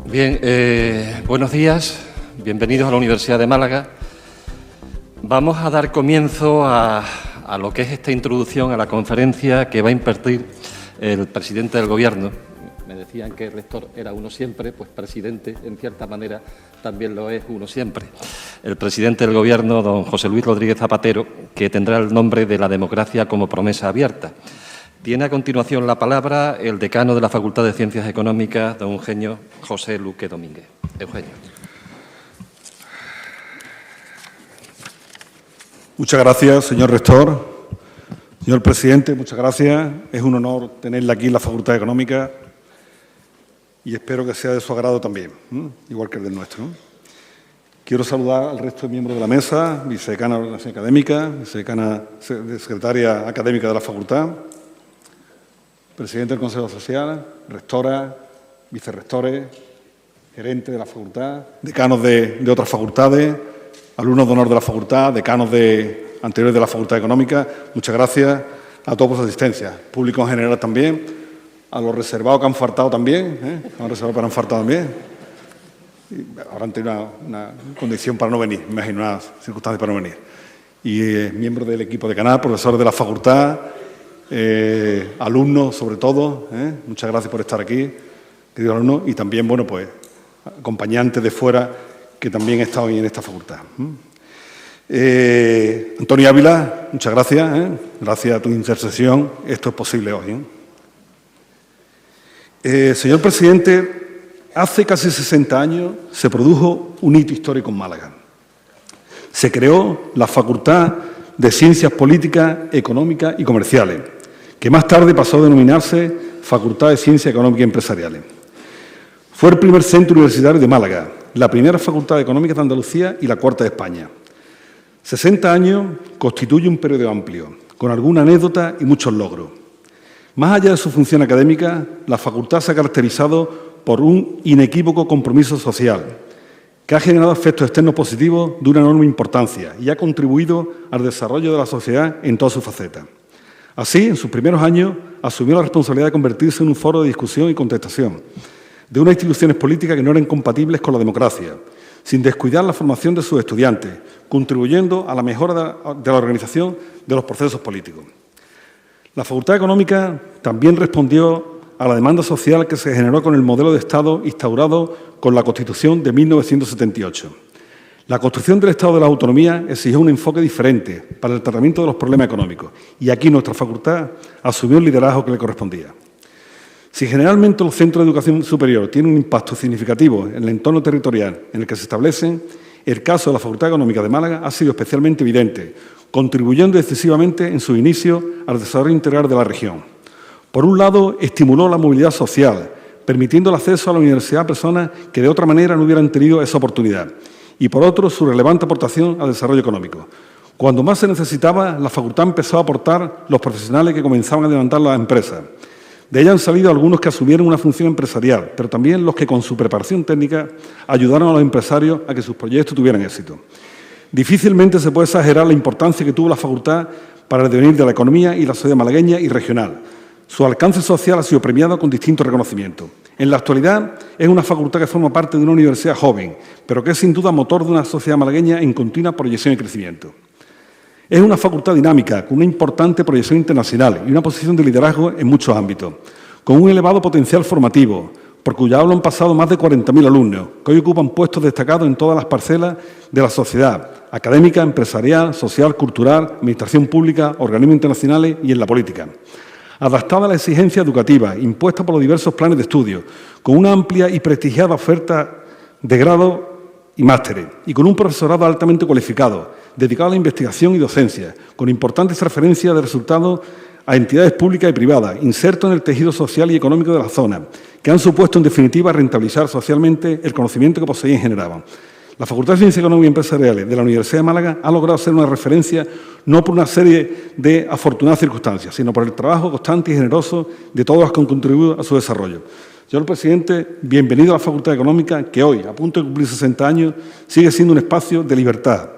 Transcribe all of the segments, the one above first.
Bien, buenos días, bienvenidos a la Universidad de Málaga. Vamos a dar comienzo a lo que es esta introducción a la conferencia que va a impartir el presidente del Gobierno. Me decían que el rector era uno siempre, pues presidente, en cierta manera, también lo es uno siempre. El presidente del Gobierno, don José Luis Rodríguez Zapatero, que tendrá el nombre de la democracia como promesa abierta. Tiene a continuación la palabra el decano de la Facultad de Ciencias Económicas, don Eugenio José Luque Domínguez. Eugenio. Muchas gracias, señor rector. Señor presidente, muchas gracias. Es un honor tenerla aquí en la Facultad de Económicas y espero que sea de su agrado también, igual que el del nuestro. Quiero saludar al resto de miembros de la mesa, vicedecana de Organización Académica, vicedecana secretaria académica de la Facultad, presidente del Consejo Social, rectora, vicerrectores, gerente de la facultad, decanos de otras facultades, alumnos de honor de la facultad, decanos anteriores de la Facultad Económica. Muchas gracias a todos por su asistencia. Público en general también, a los reservados que han faltado también, a los reservados que han faltado también. Y ahora han tenido una condición para no venir, me imagino, unas circunstancias para no venir. Y miembros del equipo de Canal, profesores de la facultad, alumnos sobre todo, muchas gracias por estar aquí, queridos alumnos, y también, bueno, pues, acompañantes de fuera que también están hoy en esta facultad. Antonio Ávila, muchas gracias, gracias a tu intercesión, esto es posible hoy. Señor presidente, hace casi 60 años se produjo un hito histórico en Málaga. Se creó la Facultad de Ciencias Políticas, Económicas y Comerciales, que más tarde pasó a denominarse Facultad de Ciencias Económicas y Empresariales. Fue el primer centro universitario de Málaga, la primera Facultad Económica de Andalucía y la cuarta de España. 60 años constituye un periodo amplio, con alguna anécdota y muchos logros. Más allá de su función académica, la facultad se ha caracterizado por un inequívoco compromiso social, que ha generado efectos externos positivos de una enorme importancia y ha contribuido al desarrollo de la sociedad en todas sus facetas. Así, en sus primeros años, asumió la responsabilidad de convertirse en un foro de discusión y contestación de unas instituciones políticas que no eran compatibles con la democracia, sin descuidar la formación de sus estudiantes, contribuyendo a la mejora de la organización de los procesos políticos. La Facultad Económica también respondió a la demanda social que se generó con el modelo de Estado instaurado con la Constitución de 1978. La construcción del Estado de la Autonomía exigió un enfoque diferente para el tratamiento de los problemas económicos y aquí nuestra facultad asumió el liderazgo que le correspondía. Si generalmente los centros de educación superior tienen un impacto significativo en el entorno territorial en el que se establecen, el caso de la Facultad Económica de Málaga ha sido especialmente evidente, contribuyendo decisivamente en su inicio al desarrollo integral de la región. Por un lado, estimuló la movilidad social, permitiendo el acceso a la universidad a personas que de otra manera no hubieran tenido esa oportunidad. Y por otro, su relevante aportación al desarrollo económico. Cuando más se necesitaba, la facultad empezó a aportar los profesionales que comenzaban a levantar las empresas. De ella han salido algunos que asumieron una función empresarial, pero también los que con su preparación técnica ayudaron a los empresarios a que sus proyectos tuvieran éxito. Difícilmente se puede exagerar la importancia que tuvo la facultad para el devenir de la economía y la sociedad malagueña y regional. Su alcance social ha sido premiado con distintos reconocimientos. En la actualidad es una facultad que forma parte de una universidad joven, pero que es sin duda motor de una sociedad malagueña en continua proyección y crecimiento. Es una facultad dinámica, con una importante proyección internacional y una posición de liderazgo en muchos ámbitos, con un elevado potencial formativo, por cuya aula han pasado más de 40.000 alumnos, que hoy ocupan puestos destacados en todas las parcelas de la sociedad, académica, empresarial, social, cultural, administración pública, organismos internacionales y en la política. Adaptada a la exigencia educativa impuesta por los diversos planes de estudio, con una amplia y prestigiada oferta de grado y másteres, y con un profesorado altamente cualificado, dedicado a la investigación y docencia, con importantes referencias de resultados a entidades públicas y privadas, insertos en el tejido social y económico de la zona, que han supuesto, en definitiva, rentabilizar socialmente el conocimiento que poseían y generaban. La Facultad de Ciencias Económicas y Empresariales de la Universidad de Málaga ha logrado ser una referencia no por una serie de afortunadas circunstancias, sino por el trabajo constante y generoso de todos los que han contribuido a su desarrollo. Señor presidente, bienvenido a la Facultad Económica, que hoy, a punto de cumplir 60 años, sigue siendo un espacio de libertad,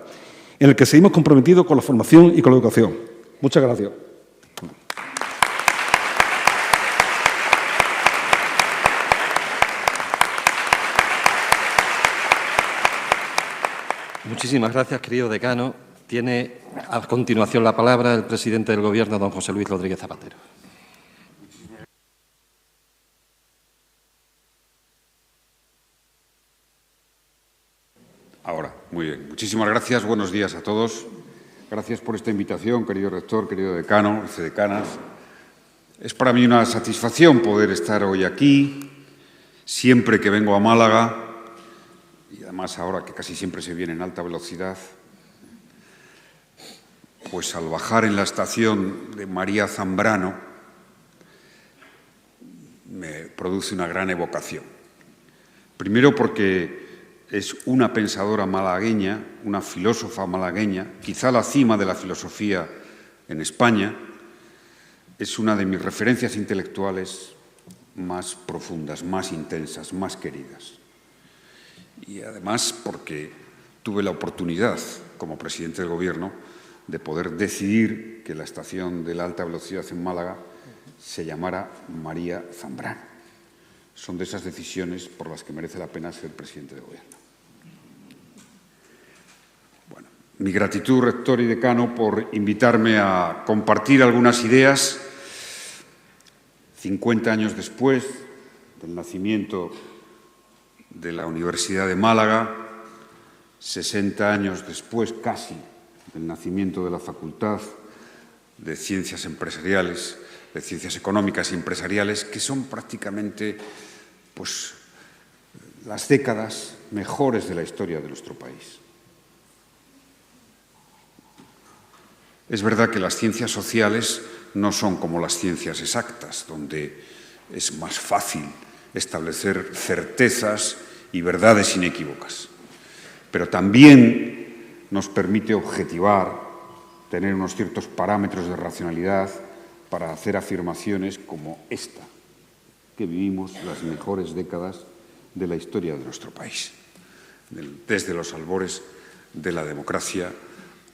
en el que seguimos comprometidos con la formación y con la educación. Muchas gracias. Muchísimas gracias, querido decano. Tiene a continuación la palabra el presidente del Gobierno, don José Luis Rodríguez Zapatero. Ahora, muy bien. Muchísimas gracias. Buenos días a todos. Gracias por esta invitación, querido rector, querido decano, vicedecanas. Es para mí una satisfacción poder estar hoy aquí, siempre que vengo a Málaga, y además ahora que casi siempre se viene en alta velocidad, pues al bajar en la estación de María Zambrano me produce una gran evocación. Primero porque es una pensadora malagueña, una filósofa malagueña, quizá la cima de la filosofía en España. Es una de mis referencias intelectuales más profundas, más intensas, más queridas. Y además porque tuve la oportunidad, como presidente del Gobierno, de poder decidir que la estación de la alta velocidad en Málaga se llamara María Zambrano. Son de esas decisiones por las que merece la pena ser presidente del Gobierno. Bueno, mi gratitud, rector y decano, por invitarme a compartir algunas ideas 50 años después del nacimiento de la Universidad de Málaga, 60 años después casi del nacimiento de la Facultad de Ciencias Empresariales, de Ciencias Económicas y Empresariales, que son prácticamente pues, las décadas mejores de la historia de nuestro país. Es verdad que las ciencias sociales no son como las ciencias exactas, donde es más fácil establecer certezas y verdades inequívocas. Pero también nos permite objetivar, tener unos ciertos parámetros de racionalidad para hacer afirmaciones como esta, que vivimos las mejores décadas de la historia de nuestro país, desde los albores de la democracia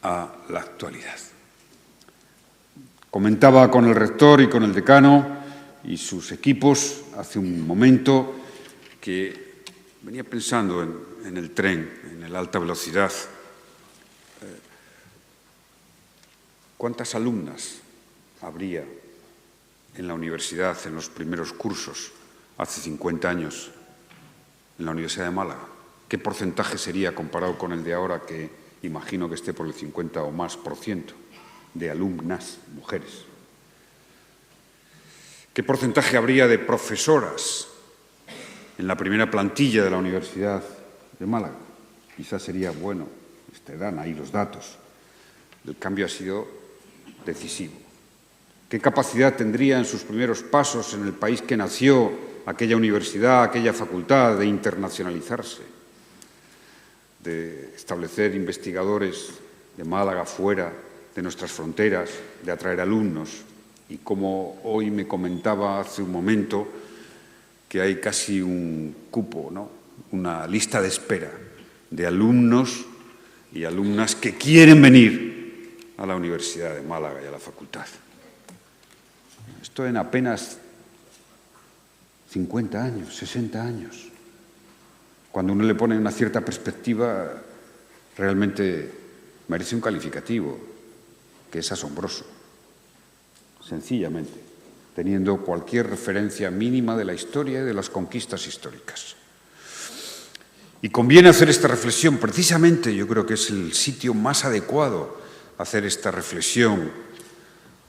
a la actualidad. Comentaba con el rector y con el decano y sus equipos hace un momento que venía pensando en el tren, en el alta velocidad. ¿Cuántas alumnas habría en la universidad, en los primeros cursos, hace 50 años, en la Universidad de Málaga? ¿Qué porcentaje sería comparado con el de ahora, que imagino que esté por el 50 o más % de alumnas mujeres? ¿Qué porcentaje habría de profesoras en la primera plantilla de la Universidad de Málaga? Quizás sería bueno, dan ahí los datos. El cambio ha sido decisivo. ¿Qué capacidad tendría en sus primeros pasos en el país que nació aquella universidad, aquella facultad, de internacionalizarse, de establecer investigadores de Málaga fuera de nuestras fronteras, de atraer alumnos? Y como hoy me comentaba hace un momento, que hay casi un cupo, ¿no?, una lista de espera de alumnos y alumnas que quieren venir a la Universidad de Málaga y a la facultad. Esto en apenas 50 años, 60 años. Cuando uno le pone una cierta perspectiva, realmente merece un calificativo, que es asombroso, sencillamente, teniendo cualquier referencia mínima de la historia y de las conquistas históricas. Y conviene hacer esta reflexión, precisamente yo creo que es el sitio más adecuado a hacer esta reflexión,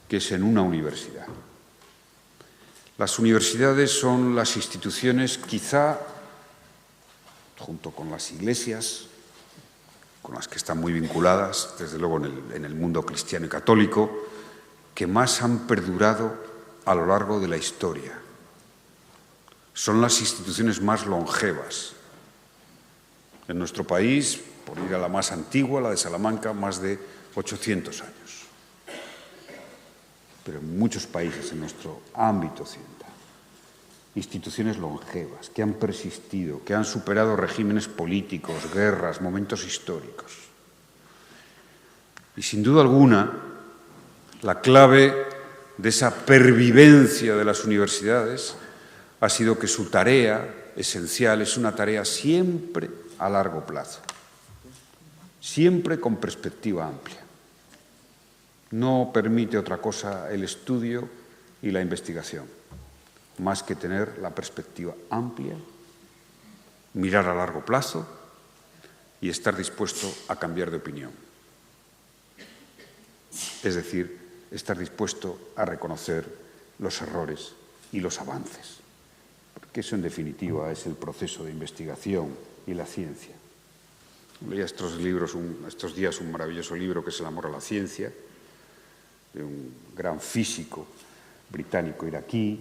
que es en una universidad. Las universidades son las instituciones, quizá, junto con las iglesias, con las que están muy vinculadas, desde luego en el mundo cristiano y católico, que más han perdurado a lo largo de la historia. Son las instituciones más longevas. En nuestro país, por ir a la más antigua, la de Salamanca, más de 800 años. Pero en muchos países en nuestro ámbito occidental, instituciones longevas que han persistido, que han superado regímenes políticos, guerras, momentos históricos. Y sin duda alguna, la clave de esa pervivencia de las universidades ha sido que su tarea esencial es una tarea siempre a largo plazo, siempre con perspectiva amplia. No permite otra cosa el estudio y la investigación, más que tener la perspectiva amplia, mirar a largo plazo y estar dispuesto a cambiar de opinión. Es decir, estar dispuesto a reconocer los errores y los avances, porque eso en definitiva es el proceso de investigación y la ciencia. Leía estos días un maravilloso libro que es El amor a la ciencia, de un gran físico británico-iraquí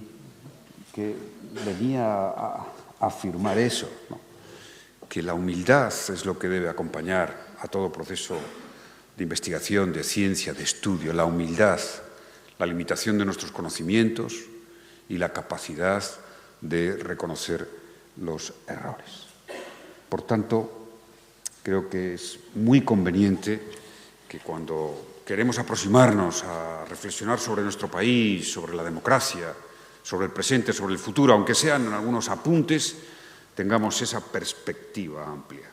que venía a afirmar eso, ¿no? Que la humildad es lo que debe acompañar a todo proceso de investigación, de ciencia, de estudio. La humildad, la limitación de nuestros conocimientos y la capacidad de reconocer los errores. Por tanto, creo que es muy conveniente que cuando queremos aproximarnos a reflexionar sobre nuestro país, sobre la democracia, sobre el presente, sobre el futuro, aunque sean algunos apuntes, tengamos esa perspectiva amplia,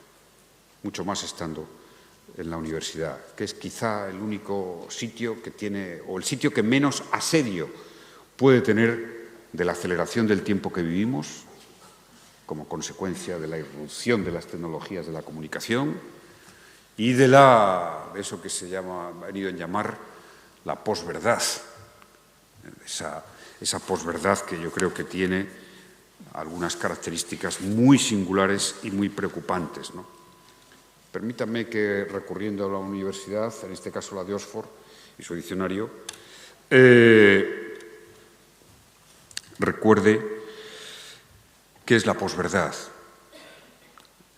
mucho más estando en la universidad, que es quizá el único sitio que tiene, o el sitio que menos asedio puede tener de la aceleración del tiempo que vivimos, como consecuencia de la irrupción de las tecnologías de la comunicación y de eso que ha venido a llamar la posverdad, esa posverdad que yo creo que tiene algunas características muy singulares y muy preocupantes, ¿no? Permítanme que, recurriendo a la universidad, en este caso la de Oxford y su diccionario, recuerde qué es la posverdad.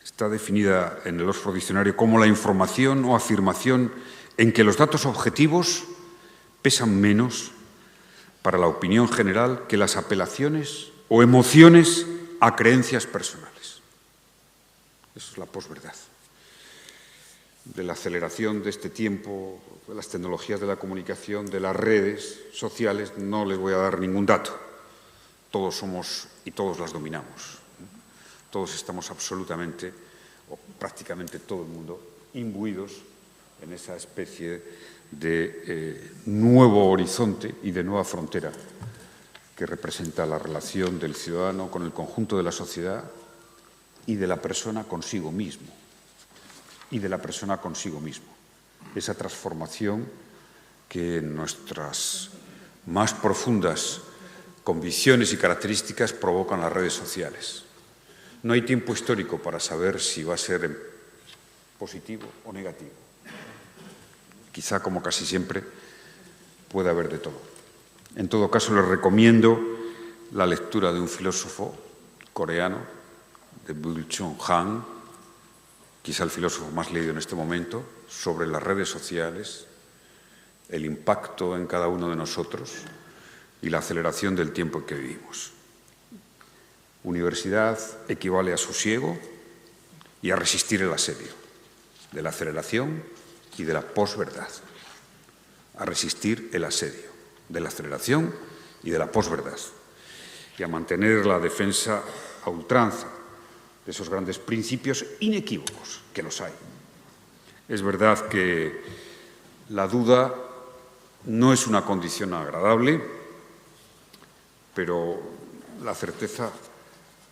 Está definida en el Oxford Diccionario como la información o afirmación en que los datos objetivos pesan menos para la opinión general que las apelaciones o emociones a creencias personales. Eso es la posverdad. De la aceleración de este tiempo, de las tecnologías de la comunicación, de las redes sociales, no les voy a dar ningún dato. Todos somos y todos las dominamos. Todos estamos absolutamente, o prácticamente todo el mundo, imbuidos en esa especie de nuevo horizonte y de nueva frontera que representa la relación del ciudadano con el conjunto de la sociedad y de la persona consigo mismo. Esa transformación que en nuestras más profundas convicciones y características provocan las redes sociales. No hay tiempo histórico para saber si va a ser positivo o negativo. Quizá, como casi siempre, puede haber de todo. En todo caso, les recomiendo la lectura de un filósofo coreano, de Byul-Chul Han, quizá el filósofo más leído en este momento, sobre las redes sociales, el impacto en cada uno de nosotros y la aceleración del tiempo en que vivimos. Universidad equivale a sosiego y a resistir el asedio de la aceleración y de la posverdad. A resistir el asedio de la aceleración y de la posverdad. Y a mantener la defensa a ultranza de esos grandes principios inequívocos, que los hay. Es verdad que la duda no es una condición agradable, pero la certeza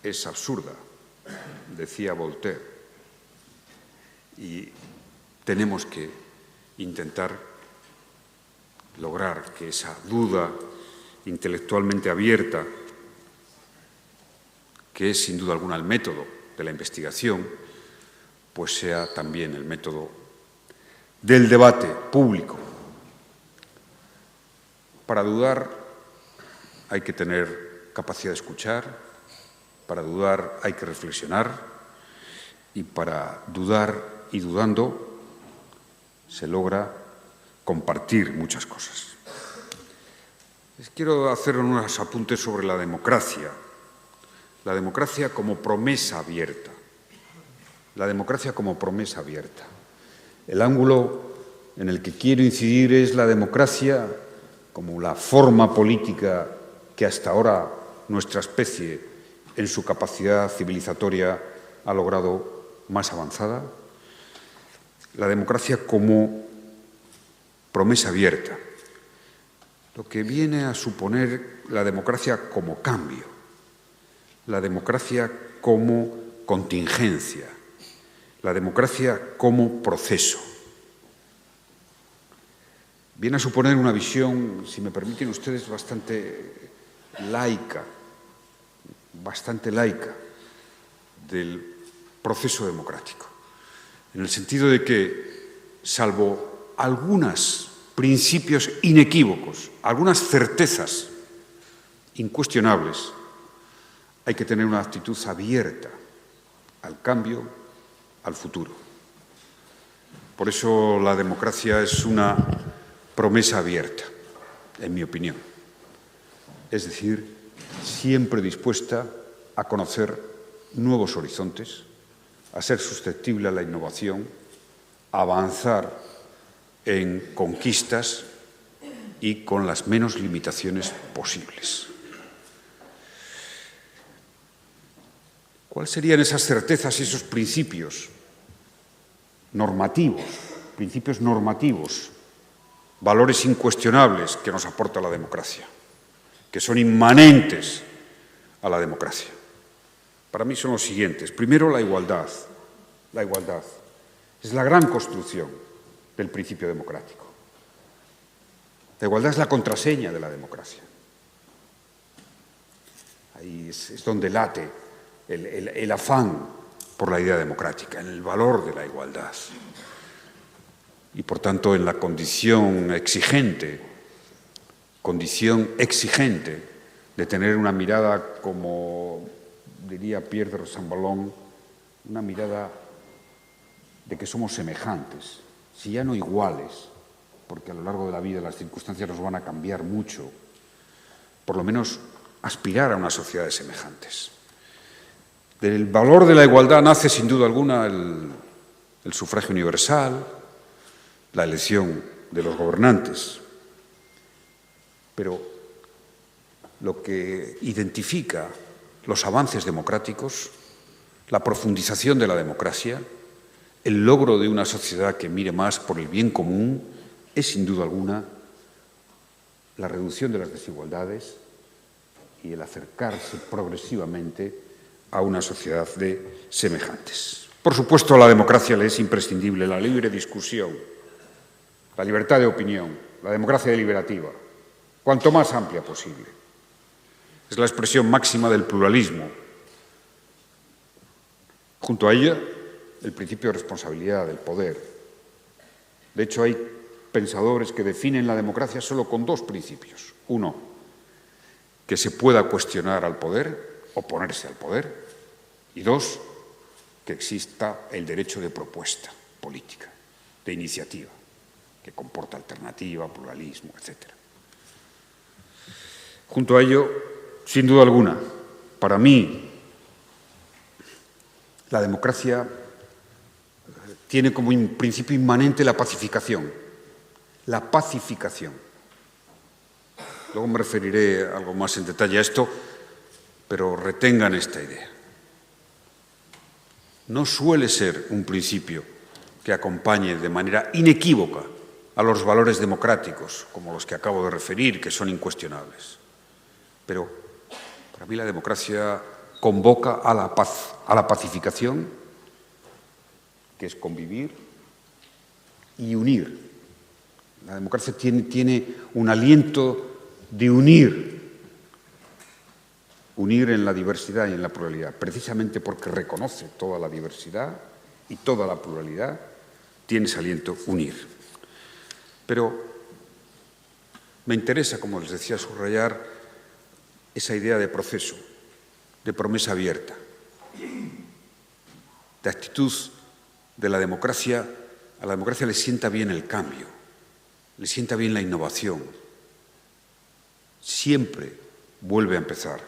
es absurda, decía Voltaire, y tenemos que intentar lograr que esa duda intelectualmente abierta, que es sin duda alguna el método de la investigación, pues sea también el método del debate público. Para dudar hay que tener capacidad de escuchar, para dudar hay que reflexionar y para dudar y dudando se logra compartir muchas cosas. Les quiero hacer unos apuntes sobre la democracia como promesa abierta. La democracia como promesa abierta. El ángulo en el que quiero incidir es la democracia como la forma política que hasta ahora nuestra especie, en su capacidad civilizatoria, ha logrado más avanzada. La democracia como promesa abierta, lo que viene a suponer la democracia como cambio, la democracia como contingencia, la democracia como proceso. Viene a suponer una visión, si me permiten ustedes, bastante laica del proceso democrático, en el sentido de que, salvo algunos principios inequívocos, algunas certezas incuestionables, hay que tener una actitud abierta al cambio, al futuro. Por eso la democracia es una promesa abierta, en mi opinión. Es decir, siempre dispuesta a conocer nuevos horizontes, a ser susceptible a la innovación, a avanzar en conquistas y con las menos limitaciones posibles. ¿Cuáles serían esas certezas y esos principios normativos, valores incuestionables que nos aporta la democracia, que son inmanentes a la democracia? Para mí son los siguientes. Primero, la igualdad. La igualdad es la gran construcción del principio democrático. La igualdad es la contraseña de la democracia. Ahí es donde late el afán por la idea democrática, en el valor de la igualdad. Y, por tanto, en la condición exigente de tener una mirada, como diría Pierre de Rosanvallon, una mirada de que somos semejantes, si ya no iguales, porque a lo largo de la vida las circunstancias nos van a cambiar mucho, por lo menos aspirar a unas sociedades semejantes. Del valor de la igualdad nace, sin duda alguna, el sufragio universal, la elección de los gobernantes. Pero lo que identifica los avances democráticos, la profundización de la democracia, el logro de una sociedad que mire más por el bien común, es, sin duda alguna, la reducción de las desigualdades y el acercarse progresivamente a una sociedad de semejantes. Por supuesto, a la democracia le es imprescindible la libre discusión, la libertad de opinión, la democracia deliberativa, cuanto más amplia posible. Es la expresión máxima del pluralismo. Junto a ella, el principio de responsabilidad del poder. De hecho, hay pensadores que definen la democracia solo con dos principios. Uno, que se pueda cuestionar al poder, oponerse al poder. Y dos, que exista el derecho de propuesta política, de iniciativa, que comporta alternativa, pluralismo, etc. Junto a ello, sin duda alguna, para mí, la democracia tiene como principio inmanente la pacificación. La pacificación. Luego me referiré algo más en detalle a esto, pero retengan esta idea. No suele ser un principio que acompañe de manera inequívoca a los valores democráticos, como los que acabo de referir, que son incuestionables. Pero para mí la democracia convoca a la paz, a la pacificación, que es convivir y unir. La democracia tiene un aliento de unir en la diversidad y en la pluralidad, precisamente porque reconoce toda la diversidad y toda la pluralidad, tiene ese aliento unir. Pero me interesa, como les decía, subrayar esa idea de proceso, de promesa abierta. de actitud de la democracia, a la democracia le sienta bien el cambio, le sienta bien la innovación. Siempre vuelve a empezar,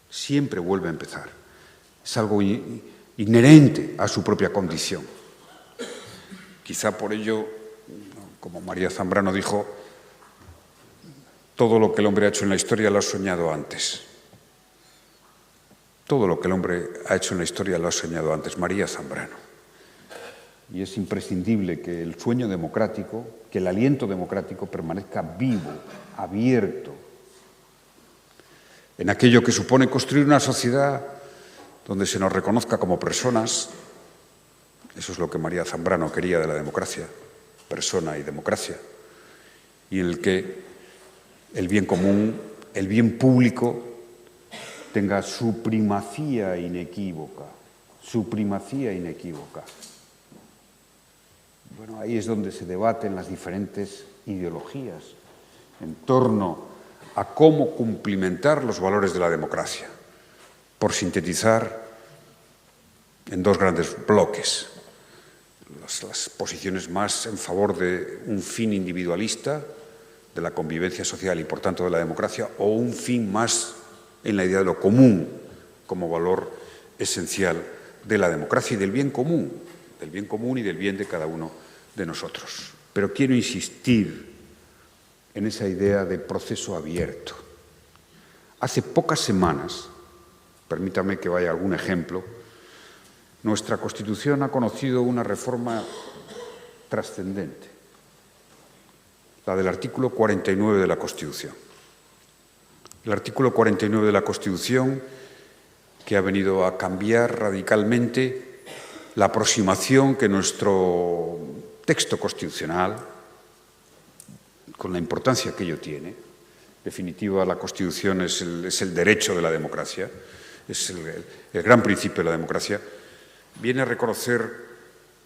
siempre vuelve a empezar. Es algo inherente a su propia condición. Quizá por ello, como María Zambrano dijo, todo lo que el hombre ha hecho en la historia lo ha soñado antes. Todo lo que el hombre ha hecho en la historia lo ha soñado antes. María Zambrano. Y es imprescindible que el sueño democrático, que el aliento democrático permanezca vivo, abierto, en aquello que supone construir una sociedad donde se nos reconozca como personas. Eso es lo que María Zambrano quería de la democracia, persona y democracia, y en el que el bien común, el bien público, tenga su primacía inequívoca, su primacía inequívoca. Bueno, ahí es donde se debaten las diferentes ideologías en torno a cómo cumplimentar los valores de la democracia, por sintetizar en dos grandes bloques. Las posiciones más en favor de un fin individualista, de la convivencia social y, por tanto, de la democracia, o un fin más en la idea de lo común como valor esencial de la democracia y del bien común y del bien de cada uno de nosotros. Pero quiero insistir en esa idea de proceso abierto. Hace pocas semanas, permítame que vaya a algún ejemplo, nuestra Constitución ha conocido una reforma trascendente, la del artículo 49 de la Constitución. El artículo 49 de la Constitución, que ha venido a cambiar radicalmente la aproximación que nuestro texto constitucional, con la importancia que ello tiene, en definitiva la Constitución es el derecho de la democracia, es el gran principio de la democracia, viene a reconocer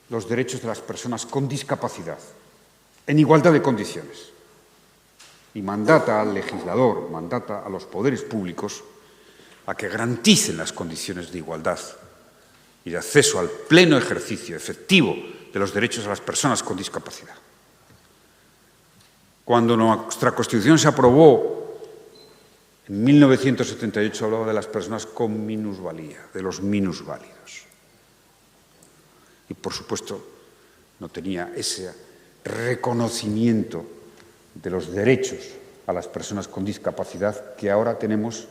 los derechos de las personas con discapacidad, en igualdad de condiciones, y mandata al legislador, mandata a los poderes públicos a que garanticen las condiciones de igualdad y de acceso al pleno ejercicio efectivo de los derechos de las personas con discapacidad. Cuando nuestra Constitución se aprobó en 1978, hablaba de las personas con minusvalía, de los minusválidos. Y, por supuesto, no tenía ese reconocimiento de los derechos a las personas con discapacidad que ahora tenemos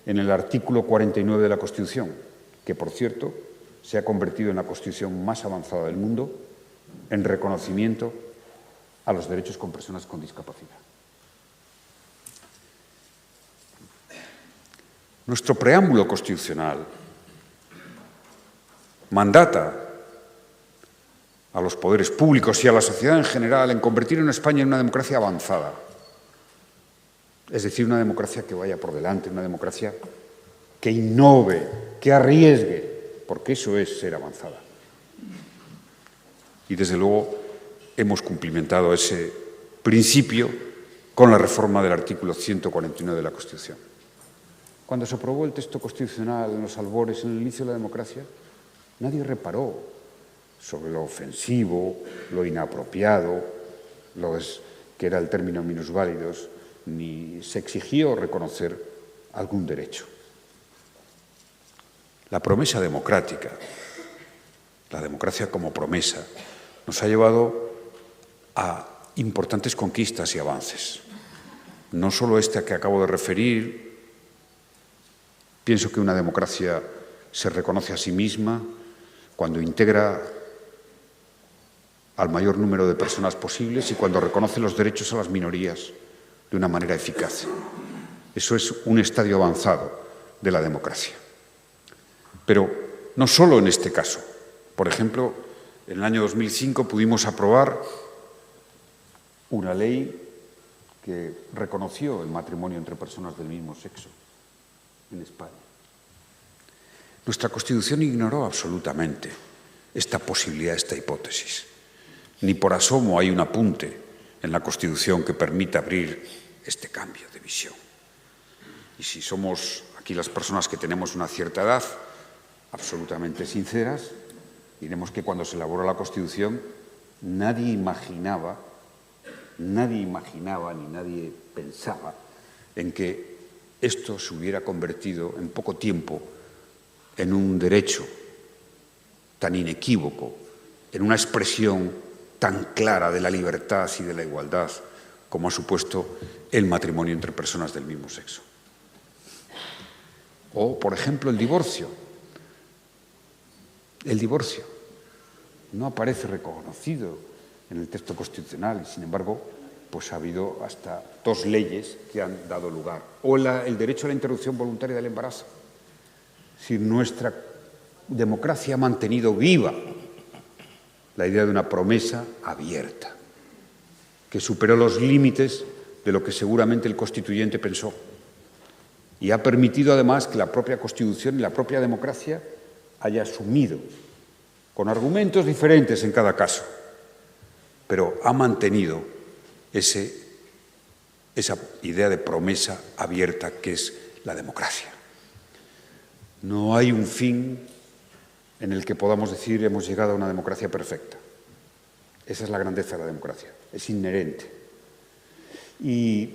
en el artículo 49 de la Constitución, que, por cierto, se ha convertido en la Constitución más avanzada del mundo en reconocimiento a los derechos con personas con discapacidad. Nuestro preámbulo constitucional mandata a los poderes públicos y a la sociedad en general en convertir a España en una democracia avanzada. Es decir, una democracia que vaya por delante, una democracia que innove, que arriesgue, porque eso es ser avanzada. Y, desde luego, hemos cumplimentado ese principio con la reforma del artículo 149 de la Constitución. Cuando se aprobó el texto constitucional en los albores, en el inicio de la democracia, nadie reparó sobre lo ofensivo, lo inapropiado, que era el término minusválidos, ni se exigió reconocer algún derecho. La promesa democrática, la democracia como promesa, nos ha llevado a importantes conquistas y avances. No solo esta que acabo de referir. Pienso que una democracia se reconoce a sí misma cuando integra al mayor número de personas posibles y cuando reconoce los derechos a las minorías de una manera eficaz. Eso es un estadio avanzado de la democracia. Pero no solo en este caso. Por ejemplo, en el año 2005 pudimos aprobar una ley que reconoció el matrimonio entre personas del mismo sexo en España. Nuestra Constitución ignoró absolutamente esta posibilidad, esta hipótesis. Ni por asomo hay un apunte en la Constitución que permita abrir este cambio de visión. Y si somos aquí las personas que tenemos una cierta edad, absolutamente sinceras. Diremos que cuando se elaboró la Constitución nadie imaginaba ni nadie pensaba en que esto se hubiera convertido en poco tiempo en un derecho tan inequívoco, en una expresión tan clara de la libertad y de la igualdad como ha supuesto el matrimonio entre personas del mismo sexo. O, por ejemplo, el divorcio. El divorcio no aparece reconocido en el texto constitucional y, sin embargo, pues ha habido hasta 2 leyes que han dado lugar. O el derecho a la interrupción voluntaria del embarazo. Si nuestra democracia ha mantenido viva la idea de una promesa abierta, que superó los límites de lo que seguramente el constituyente pensó y ha permitido además que la propia Constitución y la propia democracia haya asumido, con argumentos diferentes en cada caso, pero ha mantenido esa idea de promesa abierta que es la democracia. No hay un fin en el que podamos decir hemos llegado a una democracia perfecta. Esa es la grandeza de la democracia, es inherente. Y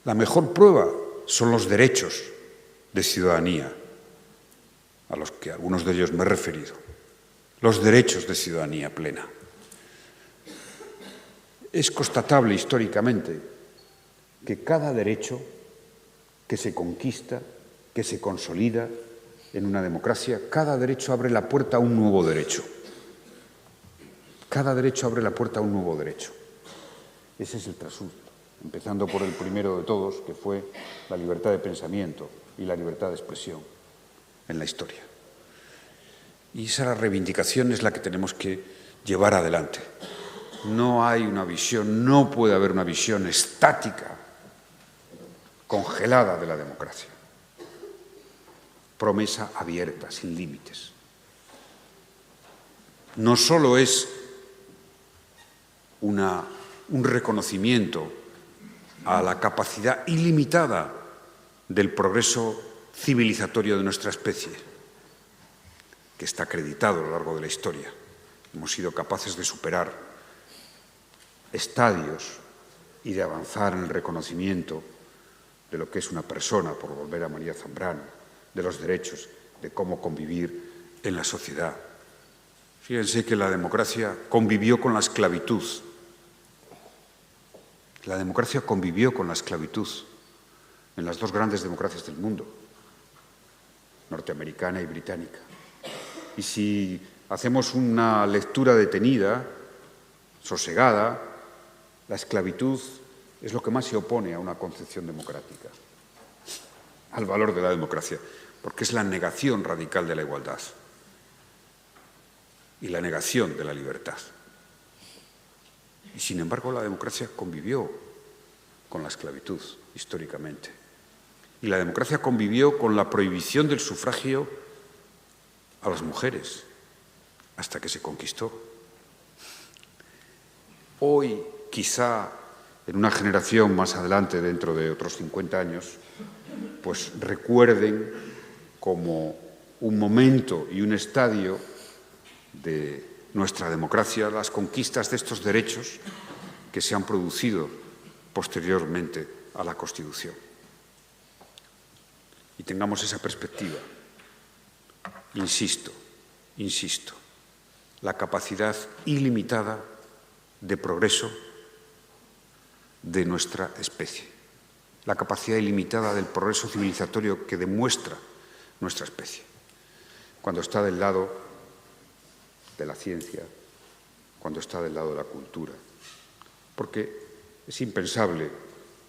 la mejor prueba son los derechos de ciudadanía, a los que algunos de ellos me he referido. Los derechos de ciudadanía plena. Es constatable históricamente que cada derecho que se conquista, que se consolida en una democracia, cada derecho abre la puerta a un nuevo derecho. Cada derecho abre la puerta a un nuevo derecho. Ese es el trasunto, empezando por el primero de todos, que fue la libertad de pensamiento y la libertad de expresión en la historia. Y esa reivindicación es la que tenemos que llevar adelante. No hay una visión, no puede haber una visión estática, congelada de la democracia. Promesa abierta, sin límites. No solo es un reconocimiento a la capacidad ilimitada del progreso civilizatorio de nuestra especie, que está acreditado a lo largo de la historia. Hemos sido capaces de superar estadios y de avanzar en el reconocimiento de lo que es una persona, por volver a María Zambrano, de los derechos, de cómo convivir en la sociedad. Fíjense que la democracia convivió con la esclavitud. La democracia convivió con la esclavitud en las 2 grandes democracias del mundo, norteamericana y británica. Y si hacemos una lectura detenida, sosegada, la esclavitud es lo que más se opone a una concepción democrática, al valor de la democracia, porque es la negación radical de la igualdad y la negación de la libertad. Y sin embargo la democracia convivió con la esclavitud históricamente. Y la democracia convivió con la prohibición del sufragio a las mujeres hasta que se conquistó. Hoy, quizá en una generación más adelante, dentro de otros 50 años, pues recuerden como un momento y un estadio de nuestra democracia las conquistas de estos derechos que se han producido posteriormente a la Constitución. Y tengamos esa perspectiva. Insisto, la capacidad ilimitada de progreso de nuestra especie, la capacidad ilimitada del progreso civilizatorio que demuestra nuestra especie, cuando está del lado de la ciencia, cuando está del lado de la cultura, porque es impensable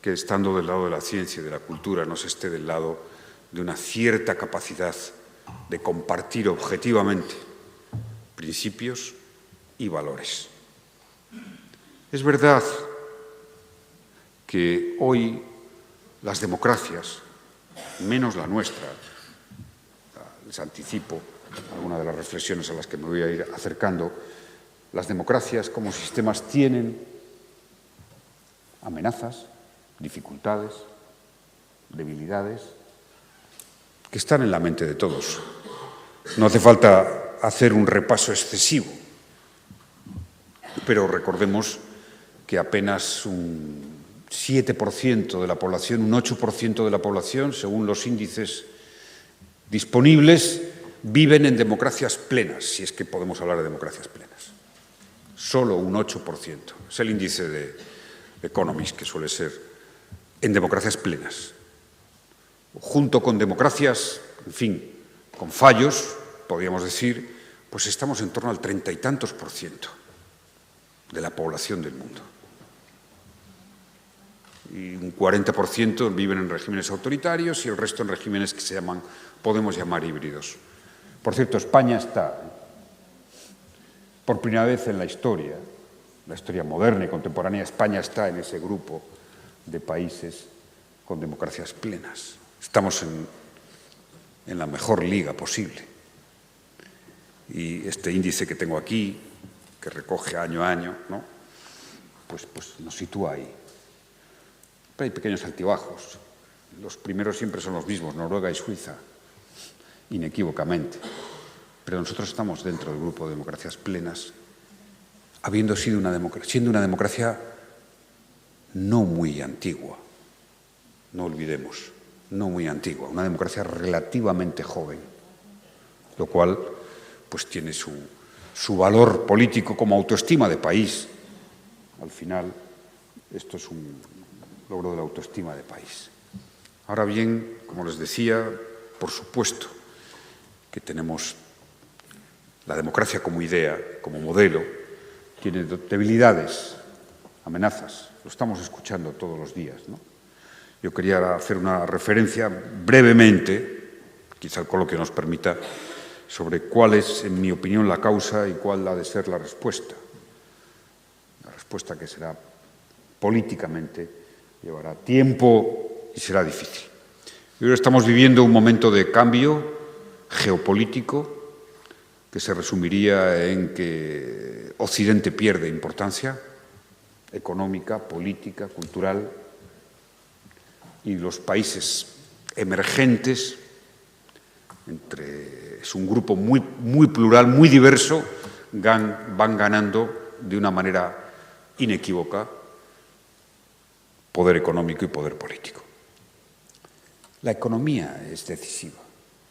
que estando del lado de la ciencia y de la cultura no se esté del lado de una cierta capacidad de compartir objetivamente principios y valores. Es verdad que hoy las democracias, menos la nuestra, les anticipo algunas de las reflexiones a las que me voy a ir acercando, las democracias como sistemas tienen amenazas, dificultades, debilidades, que están en la mente de todos. No hace falta hacer un repaso excesivo, pero recordemos que apenas un 7% de la población, un 8% de la población, según los índices disponibles, viven en democracias plenas, si es que podemos hablar de democracias plenas. Solo un 8%. Es el índice de Economist, que suele ser en democracias plenas. Junto con democracias, en fin, con fallos, podríamos decir, pues estamos en torno al 30 y tantos % de la población del mundo. Y un 40% viven en regímenes autoritarios y el resto en regímenes que podemos llamar híbridos. Por cierto, España está, por primera vez en la historia moderna y contemporánea, España está en ese grupo de países con democracias plenas. Estamos en la mejor liga posible. Y este índice que tengo aquí, que recoge año a año, ¿no? pues nos sitúa ahí. Pero hay pequeños altibajos. Los primeros siempre son los mismos, Noruega y Suiza, inequívocamente. Pero nosotros estamos dentro del grupo de democracias plenas, siendo una democracia no muy antigua, no olvidemos, no muy antigua, una democracia relativamente joven, lo cual pues tiene su valor político como autoestima de país. Al final, esto es un logro de la autoestima de país. Ahora bien, como les decía, por supuesto que tenemos la democracia como idea, como modelo, tiene debilidades, amenazas, lo estamos escuchando todos los días, ¿no? Yo quería hacer una referencia brevemente, quizá el coloquio nos permita, sobre cuál es, en mi opinión, la causa y cuál ha de ser la respuesta. La respuesta que será políticamente, llevará tiempo y será difícil. Y ahora estamos viviendo un momento de cambio geopolítico que se resumiría en que Occidente pierde importancia económica, política, cultural, y los países emergentes, es un grupo muy plural, muy diverso, van ganando de una manera inequívoca poder económico y poder político. La economía es decisiva,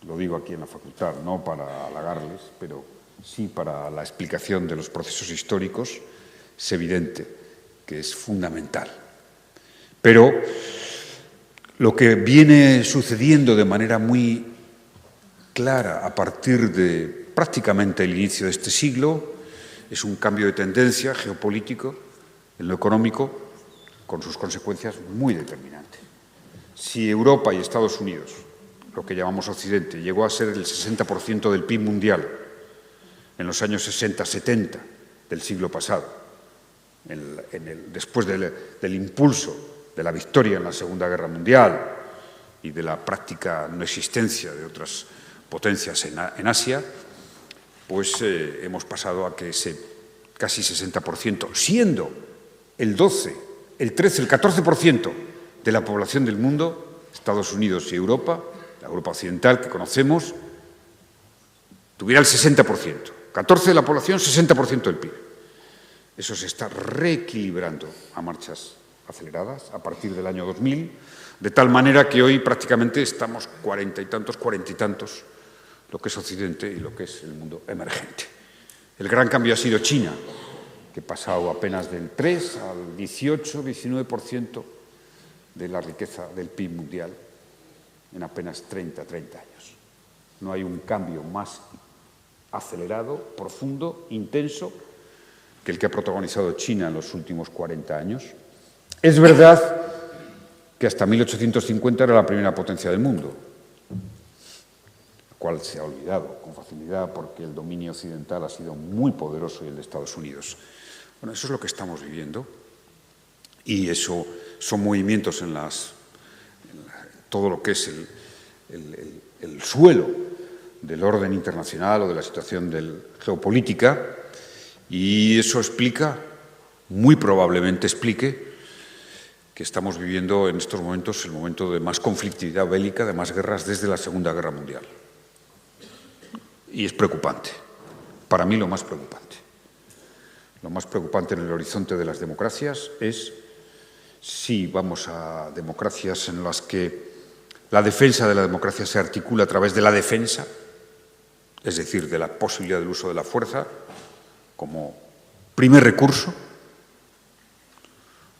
lo digo aquí en la facultad, no para halagarles, pero sí para la explicación de los procesos históricos. Es evidente que es fundamental. Pero lo que viene sucediendo de manera muy clara a partir de prácticamente el inicio de este siglo es un cambio de tendencia geopolítico en lo económico con sus consecuencias muy determinantes. Si Europa y Estados Unidos, lo que llamamos Occidente, llegó a ser el 60% del PIB mundial en los años 60-70 del siglo pasado, después del impulso de la victoria en la Segunda Guerra Mundial y de la práctica no existencia de otras potencias en Asia, pues hemos pasado a que ese casi 60%, siendo el 12, el 13, el 14% de la población del mundo, Estados Unidos y Europa, la Europa occidental que conocemos, tuviera el 60%. 14 de la población, 60% del PIB. Eso se está reequilibrando a marchas aceleradas a partir del año 2000, de tal manera que hoy prácticamente estamos 40 y tantos, lo que es Occidente y lo que es el mundo emergente. El gran cambio ha sido China, que ha pasado apenas del 3 al 18, 19% de la riqueza del PIB mundial en apenas 30 años. No hay un cambio más acelerado, profundo, intenso, que el que ha protagonizado China en los últimos 40 años. Es verdad que hasta 1850 era la primera potencia del mundo, la cual se ha olvidado con facilidad porque el dominio occidental ha sido muy poderoso y el de Estados Unidos. Bueno, eso es lo que estamos viviendo y eso son movimientos en todo lo que es el suelo del orden internacional o de la situación geopolítica, y eso explica, muy probablemente explique, que estamos viviendo en estos momentos el momento de más conflictividad bélica, de más guerras desde la Segunda Guerra Mundial. Y es preocupante. Para mí lo más preocupante. Lo más preocupante en el horizonte de las democracias es si vamos a democracias en las que la defensa de la democracia se articula a través de la defensa, es decir, de la posibilidad del uso de la fuerza como primer recurso,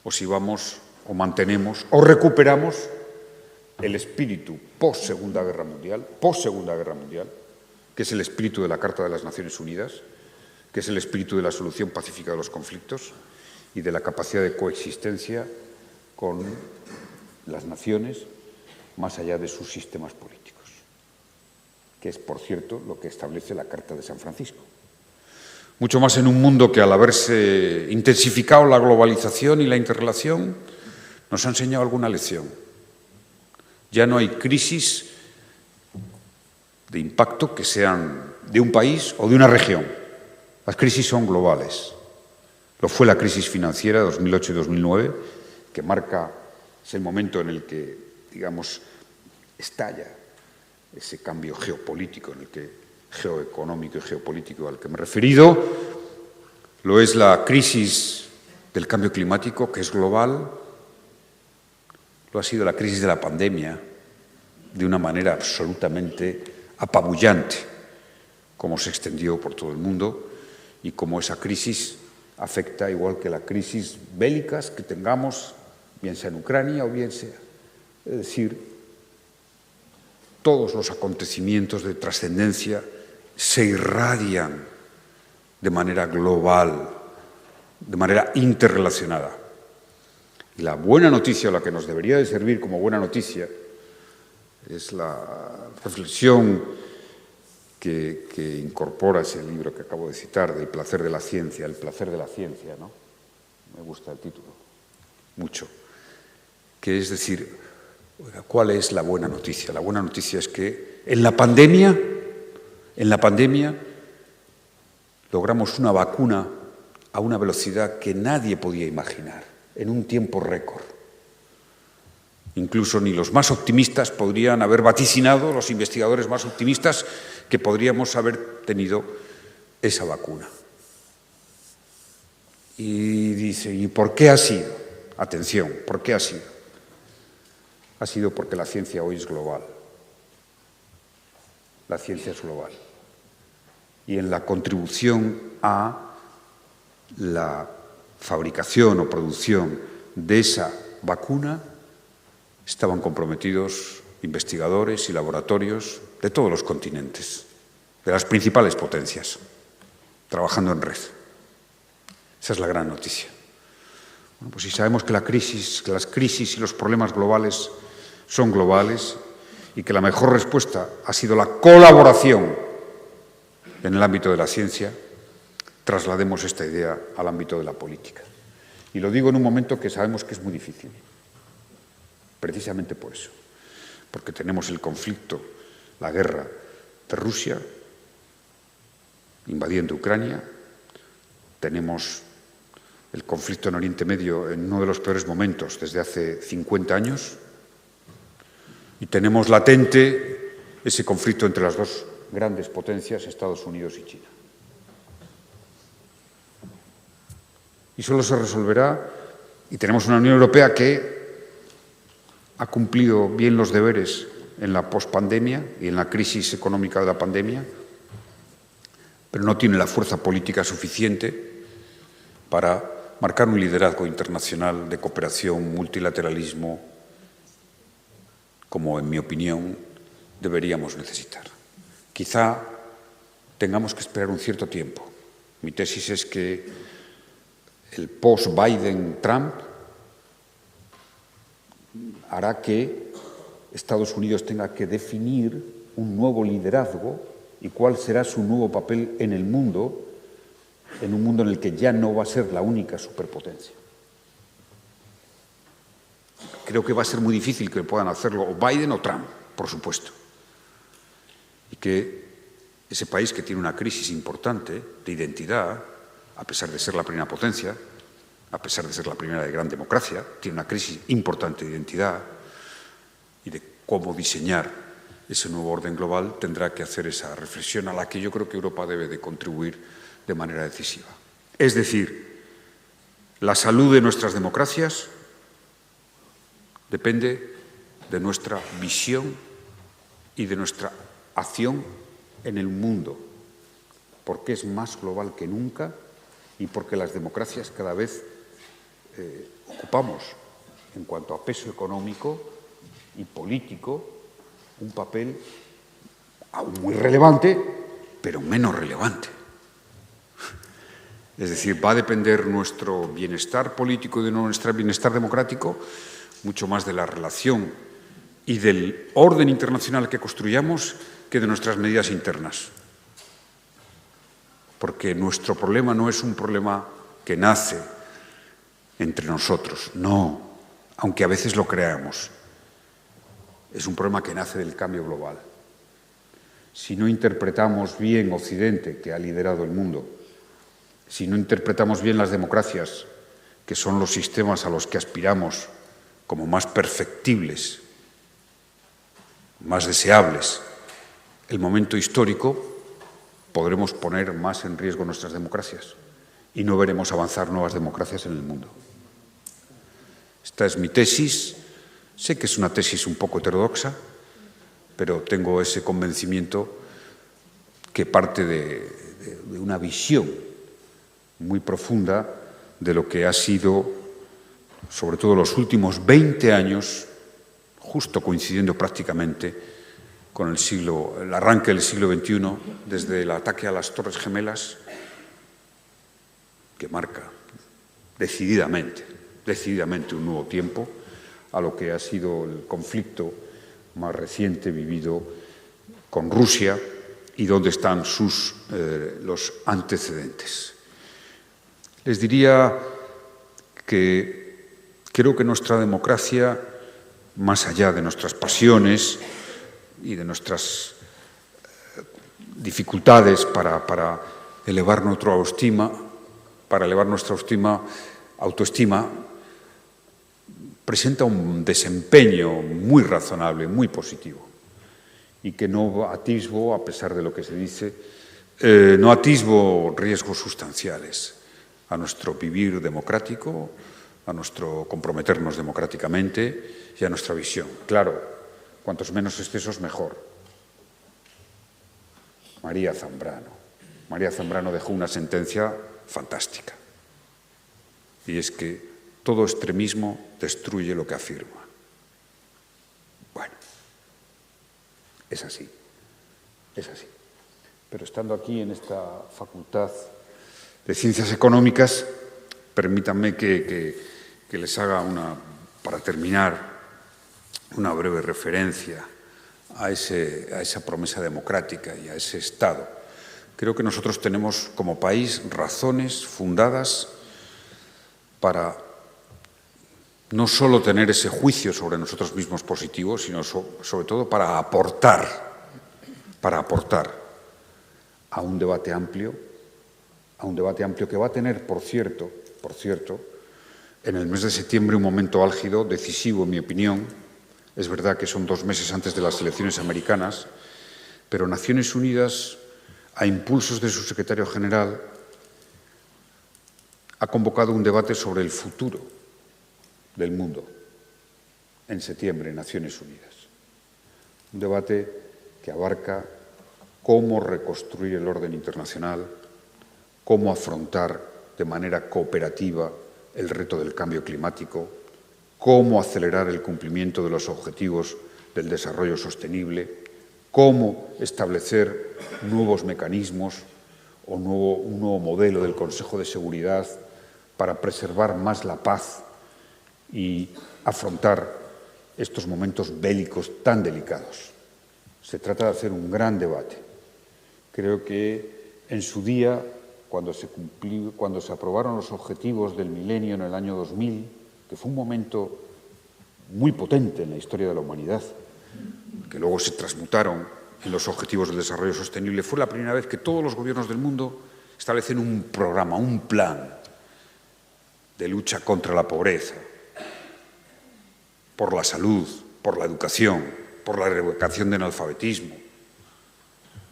o si vamos o mantenemos o recuperamos el espíritu post-Segunda Guerra Mundial, que es el espíritu de la Carta de las Naciones Unidas, que es el espíritu de la solución pacífica de los conflictos y de la capacidad de coexistencia con las naciones más allá de sus sistemas políticos, que es, por cierto, lo que establece la Carta de San Francisco. Mucho más en un mundo que, al haberse intensificado la globalización y la interrelación, nos ha enseñado alguna lección. Ya no hay crisis de impacto que sean de un país o de una región. Las crisis son globales. Lo fue la crisis financiera de 2008 y 2009, que es el momento en el que, digamos, estalla ese cambio geopolítico, geoeconómico y geopolítico al que me he referido. Lo es la crisis del cambio climático, que es global. Lo ha sido la crisis de la pandemia, de una manera absolutamente apabullante, cómo se extendió por todo el mundo y cómo esa crisis afecta, igual que las crisis bélicas que tengamos, bien sea en Ucrania o bien sea. Es decir, todos los acontecimientos de trascendencia se irradian de manera global, de manera interrelacionada. Y la buena noticia, la que nos debería de servir como buena noticia, es la reflexión que incorpora ese libro que acabo de citar, del placer de la ciencia, el placer de la ciencia, ¿no? Me gusta el título, mucho. Que es decir, ¿cuál es la buena noticia? La buena noticia es que en la pandemia logramos una vacuna a una velocidad que nadie podía imaginar, en un tiempo récord. Incluso ni los más optimistas podrían haber vaticinado, los investigadores más optimistas, que podríamos haber tenido esa vacuna. Y dice, ¿y por qué ha sido? Atención, ¿por qué ha sido? Ha sido porque la ciencia hoy es global. La ciencia es global. Y en la contribución a la fabricación o producción de esa vacuna estaban comprometidos investigadores y laboratorios de todos los continentes, de las principales potencias, trabajando en red. Esa es la gran noticia. Bueno, pues si sabemos que las crisis y los problemas globales son globales y que la mejor respuesta ha sido la colaboración en el ámbito de la ciencia, traslademos esta idea al ámbito de la política. Y lo digo en un momento que sabemos que es muy difícil, precisamente por eso, porque tenemos el conflicto, la guerra de Rusia invadiendo Ucrania, tenemos el conflicto en Oriente Medio en uno de los peores momentos desde hace 50 años y tenemos latente ese conflicto entre las dos grandes potencias, Estados Unidos y China. Y solo se resolverá, y tenemos una Unión Europea que ha cumplido bien los deberes en la pospandemia y en la crisis económica de la pandemia, pero no tiene la fuerza política suficiente para marcar un liderazgo internacional de cooperación, multilateralismo, como, en mi opinión, deberíamos necesitar. Quizá tengamos que esperar un cierto tiempo. Mi tesis es que el post-Biden-Trump hará que Estados Unidos tenga que definir un nuevo liderazgo y cuál será su nuevo papel en el mundo, en un mundo en el que ya no va a ser la única superpotencia. Creo que va a ser muy difícil que puedan hacerlo o Biden o Trump, por supuesto. Y que ese país que tiene una crisis importante de identidad, a pesar de ser la primera potencia, a pesar de ser la primera de gran democracia, tiene una crisis importante de identidad y de cómo diseñar ese nuevo orden global, tendrá que hacer esa reflexión a la que yo creo que Europa debe de contribuir de manera decisiva. Es decir, la salud de nuestras democracias depende de nuestra visión y de nuestra acción en el mundo, porque es más global que nunca y porque las democracias cada vez ocupamos, en cuanto a peso económico y político, un papel aún muy relevante, pero menos relevante. Es decir, va a depender nuestro bienestar político y de nuestro bienestar democrático mucho más de la relación y del orden internacional que construyamos que de nuestras medidas internas. Porque nuestro problema no es un problema que nace entre nosotros, no, aunque a veces lo creamos. Es un problema que nace del cambio global. Si no interpretamos bien Occidente, que ha liderado el mundo, si no interpretamos bien las democracias, que son los sistemas a los que aspiramos como más perfectibles, más deseables, el momento histórico, podremos poner más en riesgo nuestras democracias y no veremos avanzar nuevas democracias en el mundo. Esta es mi tesis. Sé que es una tesis un poco heterodoxa, pero tengo ese convencimiento que parte de una visión muy profunda de lo que ha sido, sobre todo los últimos 20 años, justo coincidiendo prácticamente con el arranque del siglo XXI, desde el ataque a las Torres Gemelas, que marca decididamente un nuevo tiempo, a lo que ha sido el conflicto más reciente vivido con Rusia y dónde están los antecedentes. Les diría que creo que nuestra democracia, más allá de nuestras pasiones y de nuestras dificultades para elevar nuestra autoestima, presenta un desempeño muy razonable, muy positivo, y que no atisbo, a pesar de lo que se dice, no atisbo riesgos sustanciales a nuestro vivir democrático, a nuestro comprometernos democráticamente y a nuestra visión. Claro, cuantos menos excesos, mejor. María Zambrano dejó una sentencia fantástica, y es que todo extremismo destruye lo que afirma. Bueno, es así. Pero estando aquí en esta Facultad de Ciencias Económicas, permítanme que les haga para terminar, una breve referencia a esa promesa democrática y a ese Estado. Creo que nosotros tenemos como país razones fundadas para no solo tener ese juicio sobre nosotros mismos positivo, sino sobre todo para aportar a un debate amplio que va a tener, por cierto, en el mes de septiembre un momento álgido, decisivo en mi opinión. Es verdad que son 2 meses antes de las elecciones americanas, pero Naciones Unidas, a impulsos de su secretario general, ha convocado un debate sobre el futuro del mundo en septiembre en Naciones Unidas. Un debate que abarca cómo reconstruir el orden internacional, cómo afrontar de manera cooperativa el reto del cambio climático, cómo acelerar el cumplimiento de los objetivos del desarrollo sostenible, cómo establecer nuevos mecanismos o un nuevo modelo del Consejo de Seguridad para preservar más la paz y afrontar estos momentos bélicos tan delicados. Se trata de hacer un gran debate. Creo que en su día, cuando se aprobaron los objetivos del milenio en el año 2000, que fue un momento muy potente en la historia de la humanidad, que luego se transmutaron en los objetivos del desarrollo sostenible, fue la primera vez que todos los gobiernos del mundo establecen un programa, un plan de lucha contra la pobreza, por la salud, por la educación, por la erradicación del analfabetismo,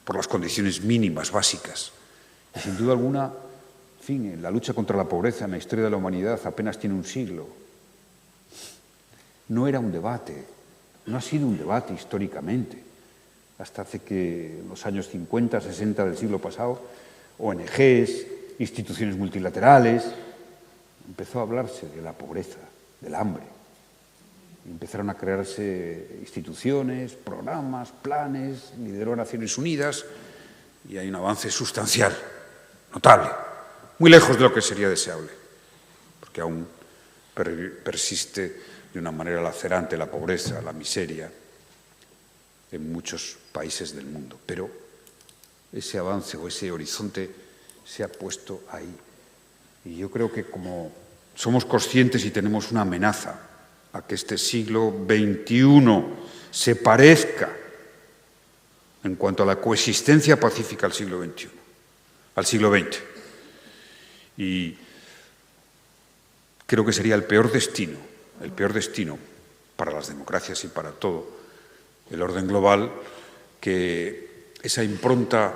por las condiciones mínimas básicas. Y sin duda alguna, en fin, la lucha contra la pobreza en la historia de la humanidad apenas tiene un siglo. No era un debate, no ha sido un debate históricamente. Hasta hace que en los años 50, 60 del siglo pasado, ONGs, instituciones multilaterales, empezó a hablarse de la pobreza, del hambre. Empezaron a crearse instituciones, programas, planes, lideró Naciones Unidas y hay un avance sustancial, notable, muy lejos de lo que sería deseable, porque aún persiste de una manera lacerante la pobreza, la miseria en muchos países del mundo. Pero ese avance o ese horizonte se ha puesto ahí. Y yo creo que como somos conscientes y tenemos una amenaza a que este siglo XXI se parezca en cuanto a la coexistencia pacífica al siglo XXI, al siglo XX. Y creo que sería el peor destino para las democracias y para todo el orden global, que esa impronta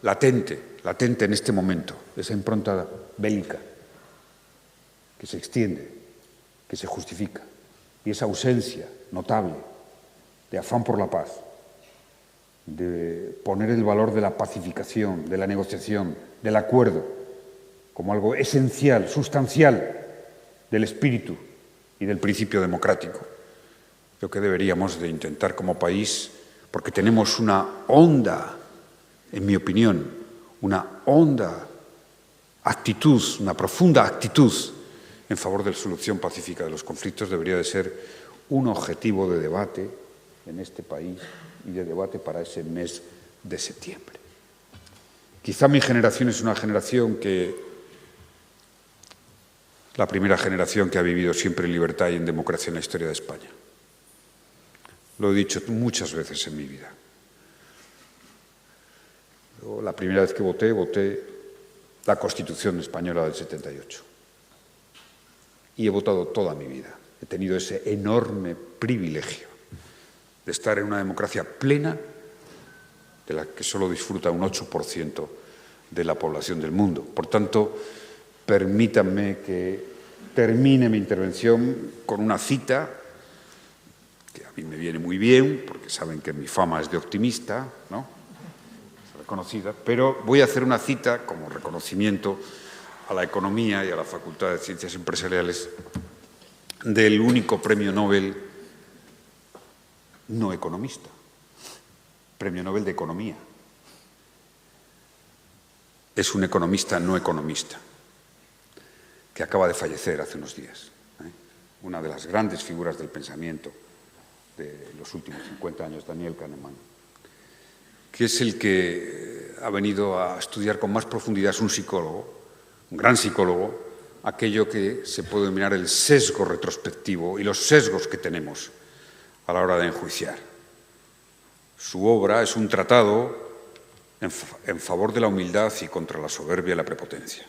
latente en este momento, esa impronta bélica, que se extiende, que se justifica, y esa ausencia notable de afán por la paz, de poner el valor de la pacificación, de la negociación, del acuerdo, como algo esencial, sustancial del espíritu y del principio democrático. Creo que deberíamos de intentar como país, porque tenemos una honda, en mi opinión, una honda actitud, una profunda actitud en favor de la solución pacífica de los conflictos, debería de ser un objetivo de debate en este país y de debate para ese mes de septiembre. Quizá mi generación es una generación la primera generación que ha vivido siempre en libertad y en democracia en la historia de España. Lo he dicho muchas veces en mi vida. Yo, la primera vez que voté la Constitución española del 78. Y he votado toda mi vida. He tenido ese enorme privilegio de estar en una democracia plena de la que solo disfruta un 8% de la población del mundo. Por tanto, permítanme que termine mi intervención con una cita que a mí me viene muy bien, porque saben que mi fama es de optimista, ¿no? Es reconocida, pero voy a hacer una cita como reconocimiento a la economía y a la Facultad de Ciencias Empresariales del único premio Nobel no economista, premio Nobel de Economía. Es un economista no economista, que acaba de fallecer hace unos días. Una de las grandes figuras del pensamiento de los últimos 50 años, Daniel Kahneman, que es el que ha venido a estudiar con más profundidad, es un psicólogo, un gran psicólogo, aquello que se puede denominar el sesgo retrospectivo y los sesgos que tenemos a la hora de enjuiciar. Su obra es un tratado en favor de la humildad y contra la soberbia y la prepotencia.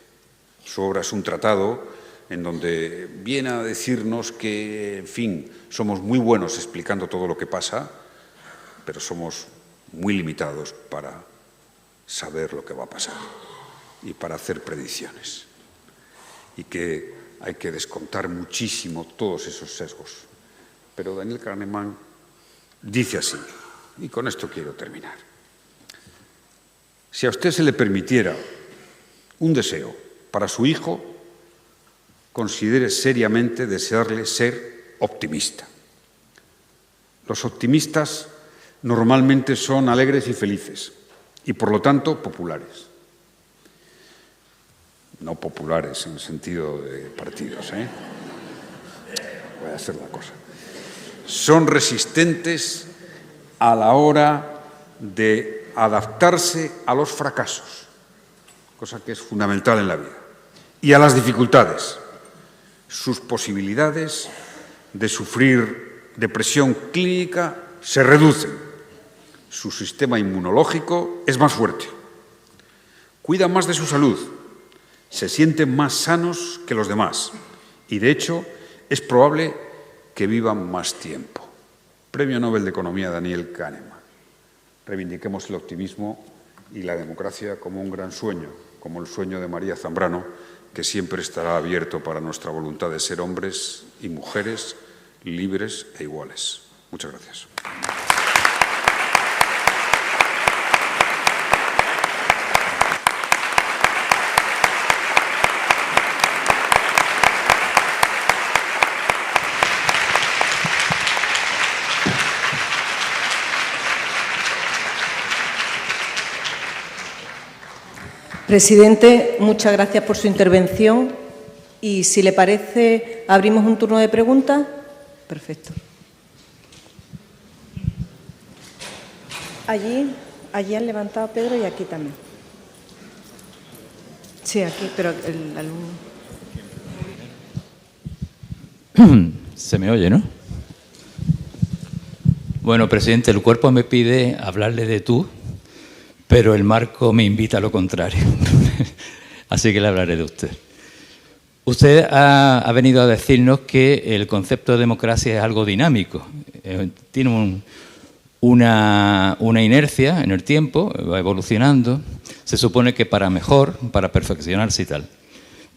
Su obra es un tratado en donde viene a decirnos que, en fin, somos muy buenos explicando todo lo que pasa, pero somos muy limitados para saber lo que va a pasar y para hacer predicciones. Y que hay que descontar muchísimo todos esos sesgos. Pero Daniel Kahneman dice así, y con esto quiero terminar. Si a usted se le permitiera un deseo para su hijo, considere seriamente desearle ser optimista. Los optimistas normalmente son alegres y felices, y por lo tanto populares. No populares en el sentido de partidos, Voy a hacer la cosa. Son resistentes a la hora de adaptarse a los fracasos, cosa que es fundamental en la vida, y a las dificultades. Sus posibilidades de sufrir depresión clínica se reducen. Su sistema inmunológico es más fuerte. Cuida más de su salud. Se sienten más sanos que los demás Y, de hecho, es probable que vivan más tiempo. Premio Nobel de Economía Daniel Kahneman. Reivindiquemos el optimismo y la democracia como un gran sueño, como el sueño de María Zambrano, que siempre estará abierto para nuestra voluntad de ser hombres y mujeres libres e iguales. Muchas gracias. Presidente, muchas gracias por su intervención y, si le parece, abrimos un turno de preguntas. Perfecto. Allí han levantado Pedro y aquí también. Sí, aquí, pero el alumno. Se me oye, ¿no? Bueno, presidente, el cuerpo me pide hablarle de tú, pero el marco me invita a lo contrario. Así que le hablaré de usted. Usted ha venido a decirnos que el concepto de democracia es algo dinámico. Tiene una inercia en el tiempo, va evolucionando. Se supone que para mejor, para perfeccionarse y tal.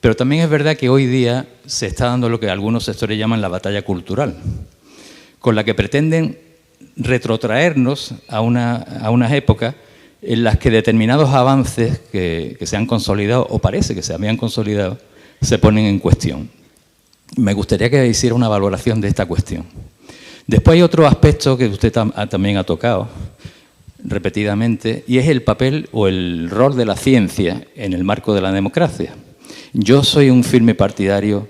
Pero también es verdad que hoy día se está dando lo que algunos sectores llaman la batalla cultural, con la que pretenden retrotraernos a unas épocas en las que determinados avances que se han consolidado, o parece que se habían consolidado, se ponen en cuestión. Me gustaría que hiciera una valoración de esta cuestión. Después hay otro aspecto que usted también ha tocado repetidamente, y es el papel o el rol de la ciencia en el marco de la democracia. Yo soy un firme partidario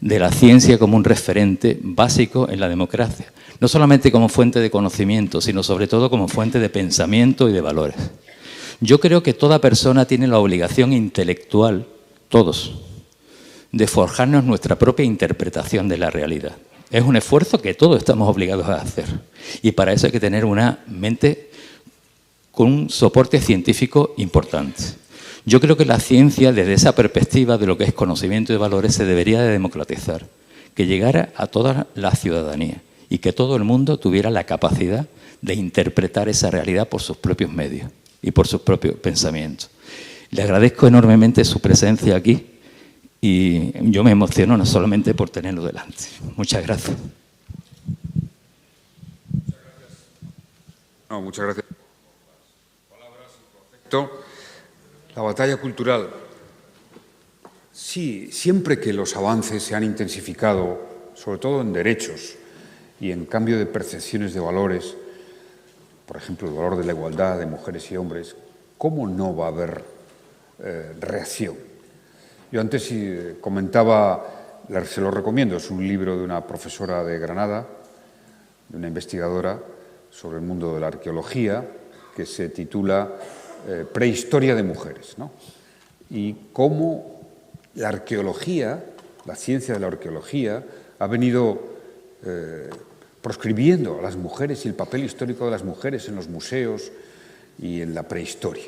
de la ciencia como un referente básico en la democracia. No solamente como fuente de conocimiento, sino sobre todo como fuente de pensamiento y de valores. Yo creo que toda persona tiene la obligación intelectual, todos, de forjarnos nuestra propia interpretación de la realidad. Es un esfuerzo que todos estamos obligados a hacer. Y para eso hay que tener una mente con un soporte científico importante. Yo creo que la ciencia, desde esa perspectiva de lo que es conocimiento y valores, se debería de democratizar, que llegara a toda la ciudadanía y que todo el mundo tuviera la capacidad de interpretar esa realidad por sus propios medios y por sus propios pensamientos. Le agradezco enormemente su presencia aquí y yo me emociono no solamente por tenerlo delante. Muchas gracias. No, muchas gracias por las palabras y concepto. La batalla cultural. Sí, siempre que los avances se han intensificado, sobre todo en derechos y en cambio de percepciones de valores, por ejemplo, el valor de la igualdad de mujeres y hombres, ¿cómo no va a haber reacción? Yo antes comentaba, se lo recomiendo, es un libro de una profesora de Granada, de una investigadora sobre el mundo de la arqueología, que se titula Prehistoria de mujeres, ¿no? Y cómo la arqueología, la ciencia de la arqueología, ha venido proscribiendo a las mujeres y el papel histórico de las mujeres en los museos y en la prehistoria.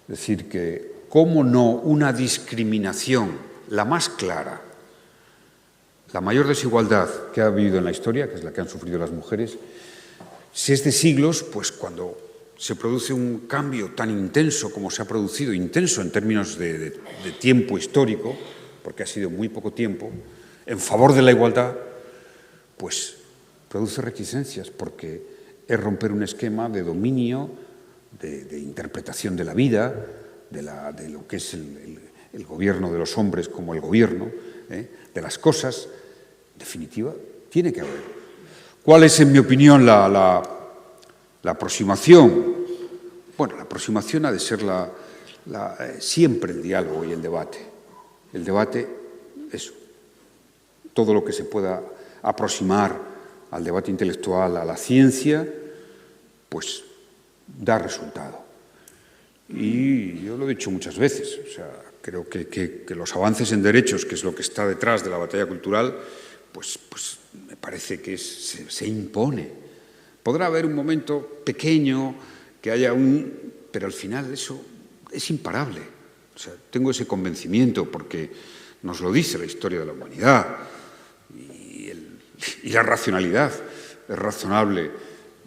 Es decir, que cómo no una discriminación, la más clara, la mayor desigualdad que ha habido en la historia, que es la que han sufrido las mujeres, si es de siglos, pues cuando se produce un cambio tan intenso como se ha producido, intenso en términos de tiempo histórico, porque ha sido muy poco tiempo, en favor de la igualdad, pues produce reticencias, porque es romper un esquema de dominio, de interpretación de la vida, de lo que es el gobierno de los hombres como el gobierno, de las cosas. En definitiva, tiene que haber. ¿Cuál es, en mi opinión, la aproximación? Bueno, la aproximación ha de ser siempre el diálogo y el debate. El debate es todo lo que se pueda aproximar al debate intelectual, a la ciencia, pues da resultado. Y yo lo he dicho muchas veces, o sea, creo que los avances en derechos, que es lo que está detrás de la batalla cultural, pues me parece que se impone. Podrá haber un momento pequeño, que haya pero al final eso es imparable. O sea, tengo ese convencimiento porque Nos lo dice la historia de la humanidad y la racionalidad. Es razonable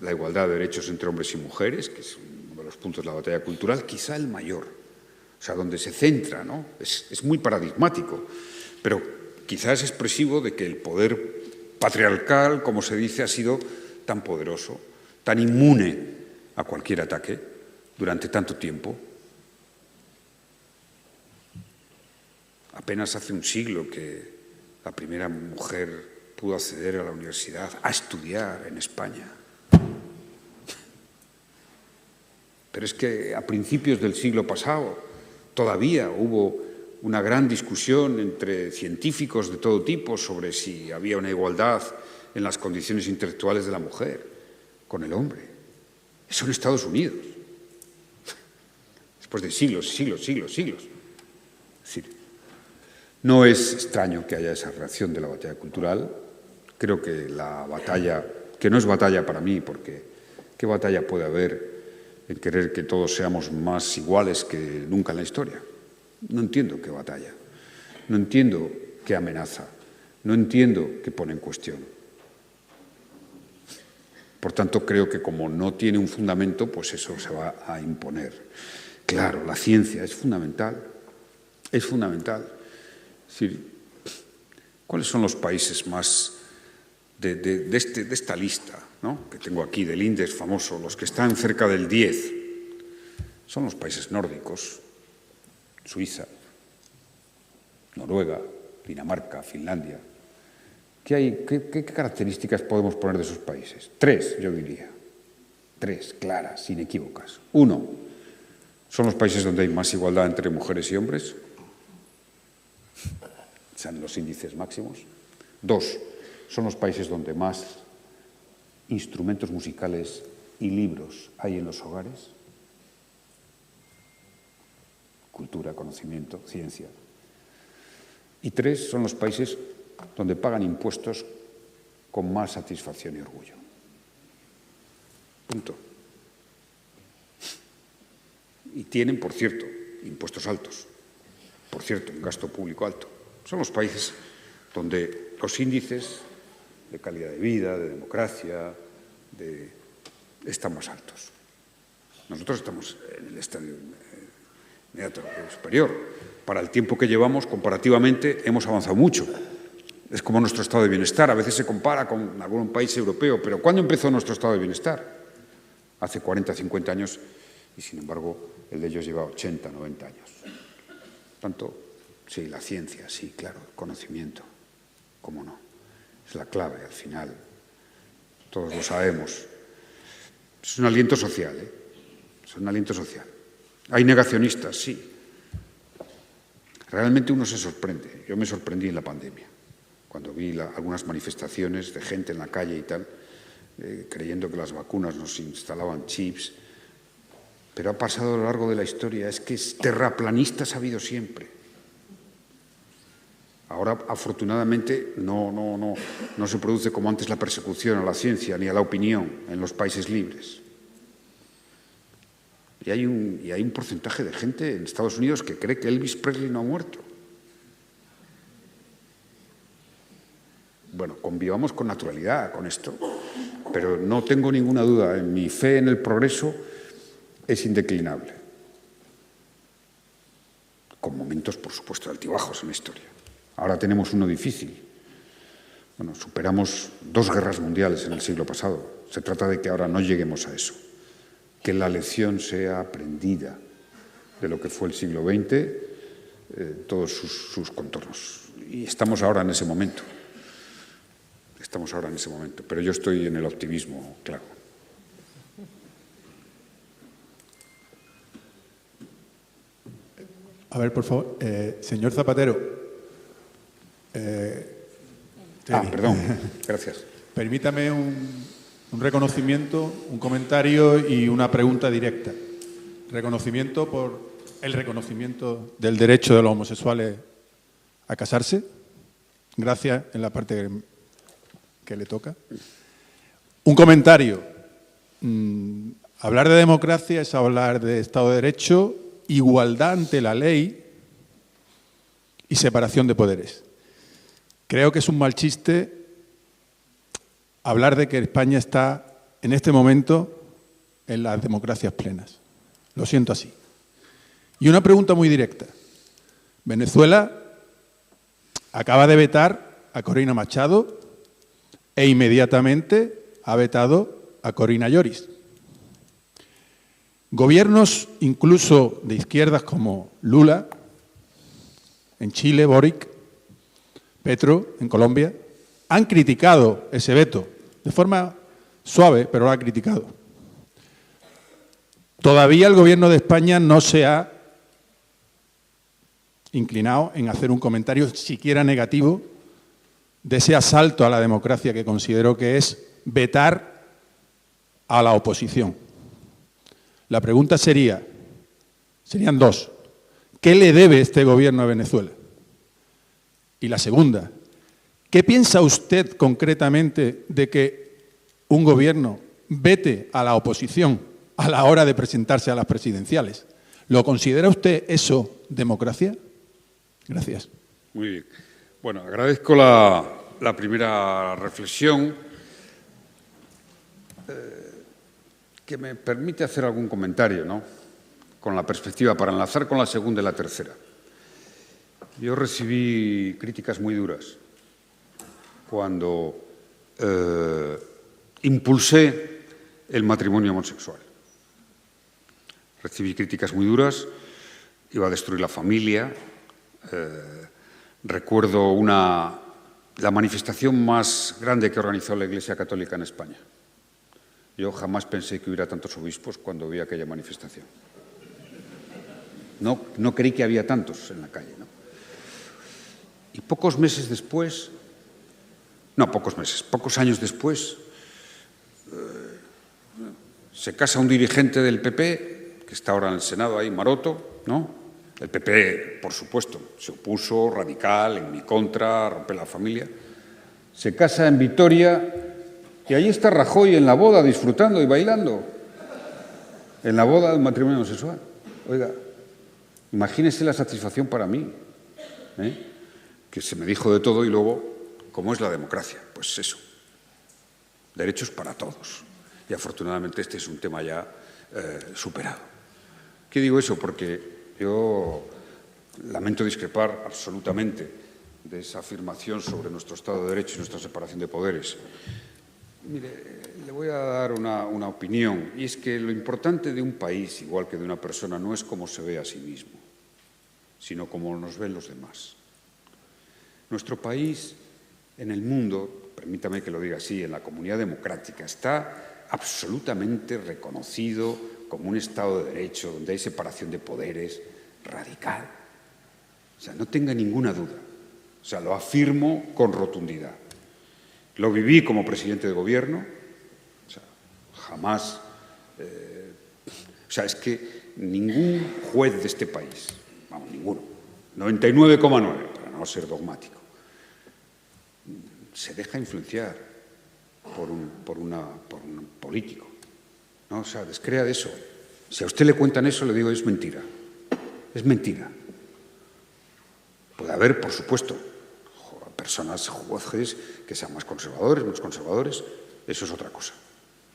la igualdad de derechos entre hombres y mujeres, que es uno de los puntos de la batalla cultural, quizá el mayor, o sea, donde se centra, ¿no? Es muy paradigmático, pero quizá es expresivo de que el poder patriarcal, como se dice, ha sido tan poderoso, tan inmune a cualquier ataque durante tanto tiempo. Apenas hace un siglo que la primera mujer pudo acceder a la universidad, a estudiar en España. Pero es que a principios del siglo pasado todavía hubo una gran discusión entre científicos de todo tipo sobre si había una igualdad en las condiciones intelectuales de la mujer con el hombre. Eso en Estados Unidos. Después de siglos, siglos, siglos, siglos. Es decir, no es extraño que haya esa reacción de la batalla cultural. Creo que la batalla, que no es batalla para mí, porque ¿qué batalla puede haber en querer que todos seamos más iguales que nunca en la historia? No entiendo qué batalla, no entiendo qué amenaza, no entiendo qué pone en cuestión. Por tanto, creo que como no tiene un fundamento, pues eso se va a imponer. Claro, la ciencia es fundamental, es fundamental. Es decir, ¿cuáles son los países más de esta lista, ¿no?, que tengo aquí, del índice famoso, los que están cerca del 10? Son los países nórdicos, Suiza, Noruega, Dinamarca, Finlandia. ¿Qué características podemos poner de esos países? 3, yo diría. 3, claras, inequívocas. 1, son los países donde hay más igualdad entre mujeres y hombres. Son los índices máximos. 2, son los países donde más instrumentos musicales y libros hay en los hogares. Cultura, conocimiento, ciencia. Y 3, son los países donde pagan impuestos con más satisfacción y orgullo. Punto. Y tienen, por cierto, impuestos altos. Por cierto, un gasto público alto. Son los países donde los índices de calidad de vida, de democracia, están más altos. Nosotros estamos en el estadio inmediato superior. Para el tiempo que llevamos, comparativamente, hemos avanzado mucho. Es como nuestro estado de bienestar. A veces se compara con algún país europeo, pero ¿cuándo empezó nuestro estado de bienestar? Hace 40, 50 años, y sin embargo el de ellos lleva 80, 90 años. Por tanto, sí, la ciencia, sí, claro, el conocimiento, cómo no. Es la clave, al final. Todos lo sabemos. Es un aliento social, ¿eh? Es un aliento social. ¿Hay negacionistas? Sí. Realmente uno se sorprende. Yo me sorprendí en la pandemia, cuando vi algunas manifestaciones de gente en la calle y tal, creyendo que las vacunas nos instalaban chips. Pero ha pasado a lo largo de la historia. Es que terraplanistas ha habido siempre. Ahora, afortunadamente, no se produce como antes la persecución a la ciencia ni a la opinión en los países libres. Y hay un porcentaje de gente en Estados Unidos que cree que Elvis Presley no ha muerto. Bueno, convivamos con naturalidad con esto, pero no tengo ninguna duda, en mi fe en el progreso es indeclinable. Con momentos, por supuesto, de altibajos en la historia. Ahora tenemos uno difícil. Bueno, superamos 2 guerras mundiales en el siglo pasado. Se trata de que ahora no lleguemos a eso. Que la lección sea aprendida de lo que fue el siglo XX, todos sus contornos. Y estamos ahora en ese momento. Estamos ahora en ese momento. Pero yo estoy en el optimismo, claro. A ver, por favor, señor Zapatero. Perdón, gracias. Permítame un reconocimiento, un comentario y una pregunta directa. Reconocimiento por el reconocimiento del derecho de los homosexuales a casarse. Gracias en la parte que le toca. Un comentario. Hablar de democracia es hablar de Estado de Derecho, igualdad ante la ley y separación de poderes. Creo que es un mal chiste hablar de que España está en este momento en las democracias plenas. Lo siento así. Y una pregunta muy directa. Venezuela acaba de vetar a Corina Machado e inmediatamente ha vetado a Corina Lloris. Gobiernos incluso de izquierdas como Lula, en Chile, Boric, Petro, en Colombia, han criticado ese veto de forma suave, pero lo ha criticado. Todavía el Gobierno de España no se ha inclinado en hacer un comentario siquiera negativo de ese asalto a la democracia que considero que es vetar a la oposición. La pregunta serían dos. ¿Qué le debe este Gobierno a Venezuela? Y la segunda, ¿qué piensa usted concretamente de que un Gobierno vete a la oposición a la hora de presentarse a las presidenciales? ¿Lo considera usted eso democracia? Gracias. Muy bien. Bueno, agradezco la primera reflexión que me permite hacer algún comentario, ¿no?, con la perspectiva, para enlazar con la segunda y la tercera. Yo recibí críticas muy duras cuando impulsé el matrimonio homosexual. Recibí críticas muy duras, iba a destruir la familia. Recuerdo la manifestación más grande que organizó la Iglesia Católica en España. Yo jamás pensé que hubiera tantos obispos cuando vi aquella manifestación. No creí que había tantos en la calle, ¿no? Y pocos años después, se casa un dirigente del PP, que está ahora en el Senado ahí, Maroto, ¿no? El PP, por supuesto, se opuso, radical, en mi contra, romper la familia. Se casa en Vitoria y allí está Rajoy en la boda, disfrutando y bailando. En la boda de un matrimonio homosexual. Oiga, imagínese la satisfacción para mí, que se me dijo de todo y luego, ¿cómo es la democracia? Pues eso, derechos para todos. Y afortunadamente este es un tema ya superado. ¿Qué digo eso? Porque yo lamento discrepar absolutamente de esa afirmación sobre nuestro Estado de Derecho y nuestra separación de poderes. Mire, le voy a dar una opinión, y es que lo importante de un país, igual que de una persona, no es cómo se ve a sí mismo, sino cómo nos ven los demás. Nuestro país en el mundo, permítame que lo diga así, en la comunidad democrática, está absolutamente reconocido como un Estado de Derecho, donde hay separación de poderes radical. O sea, no tenga ninguna duda. O sea, lo afirmo con rotundidad. Lo viví como presidente de gobierno. O sea, jamás... es que ningún juez de este país, vamos, ninguno, 99,9, para no ser dogmático, se deja influenciar por un político, ¿no? O sea, descrea de eso. Si a usted le cuentan eso, le digo, es mentira. Es mentira. Puede haber, por supuesto, personas, jueces, que sean más conservadores, menos conservadores. Eso es otra cosa.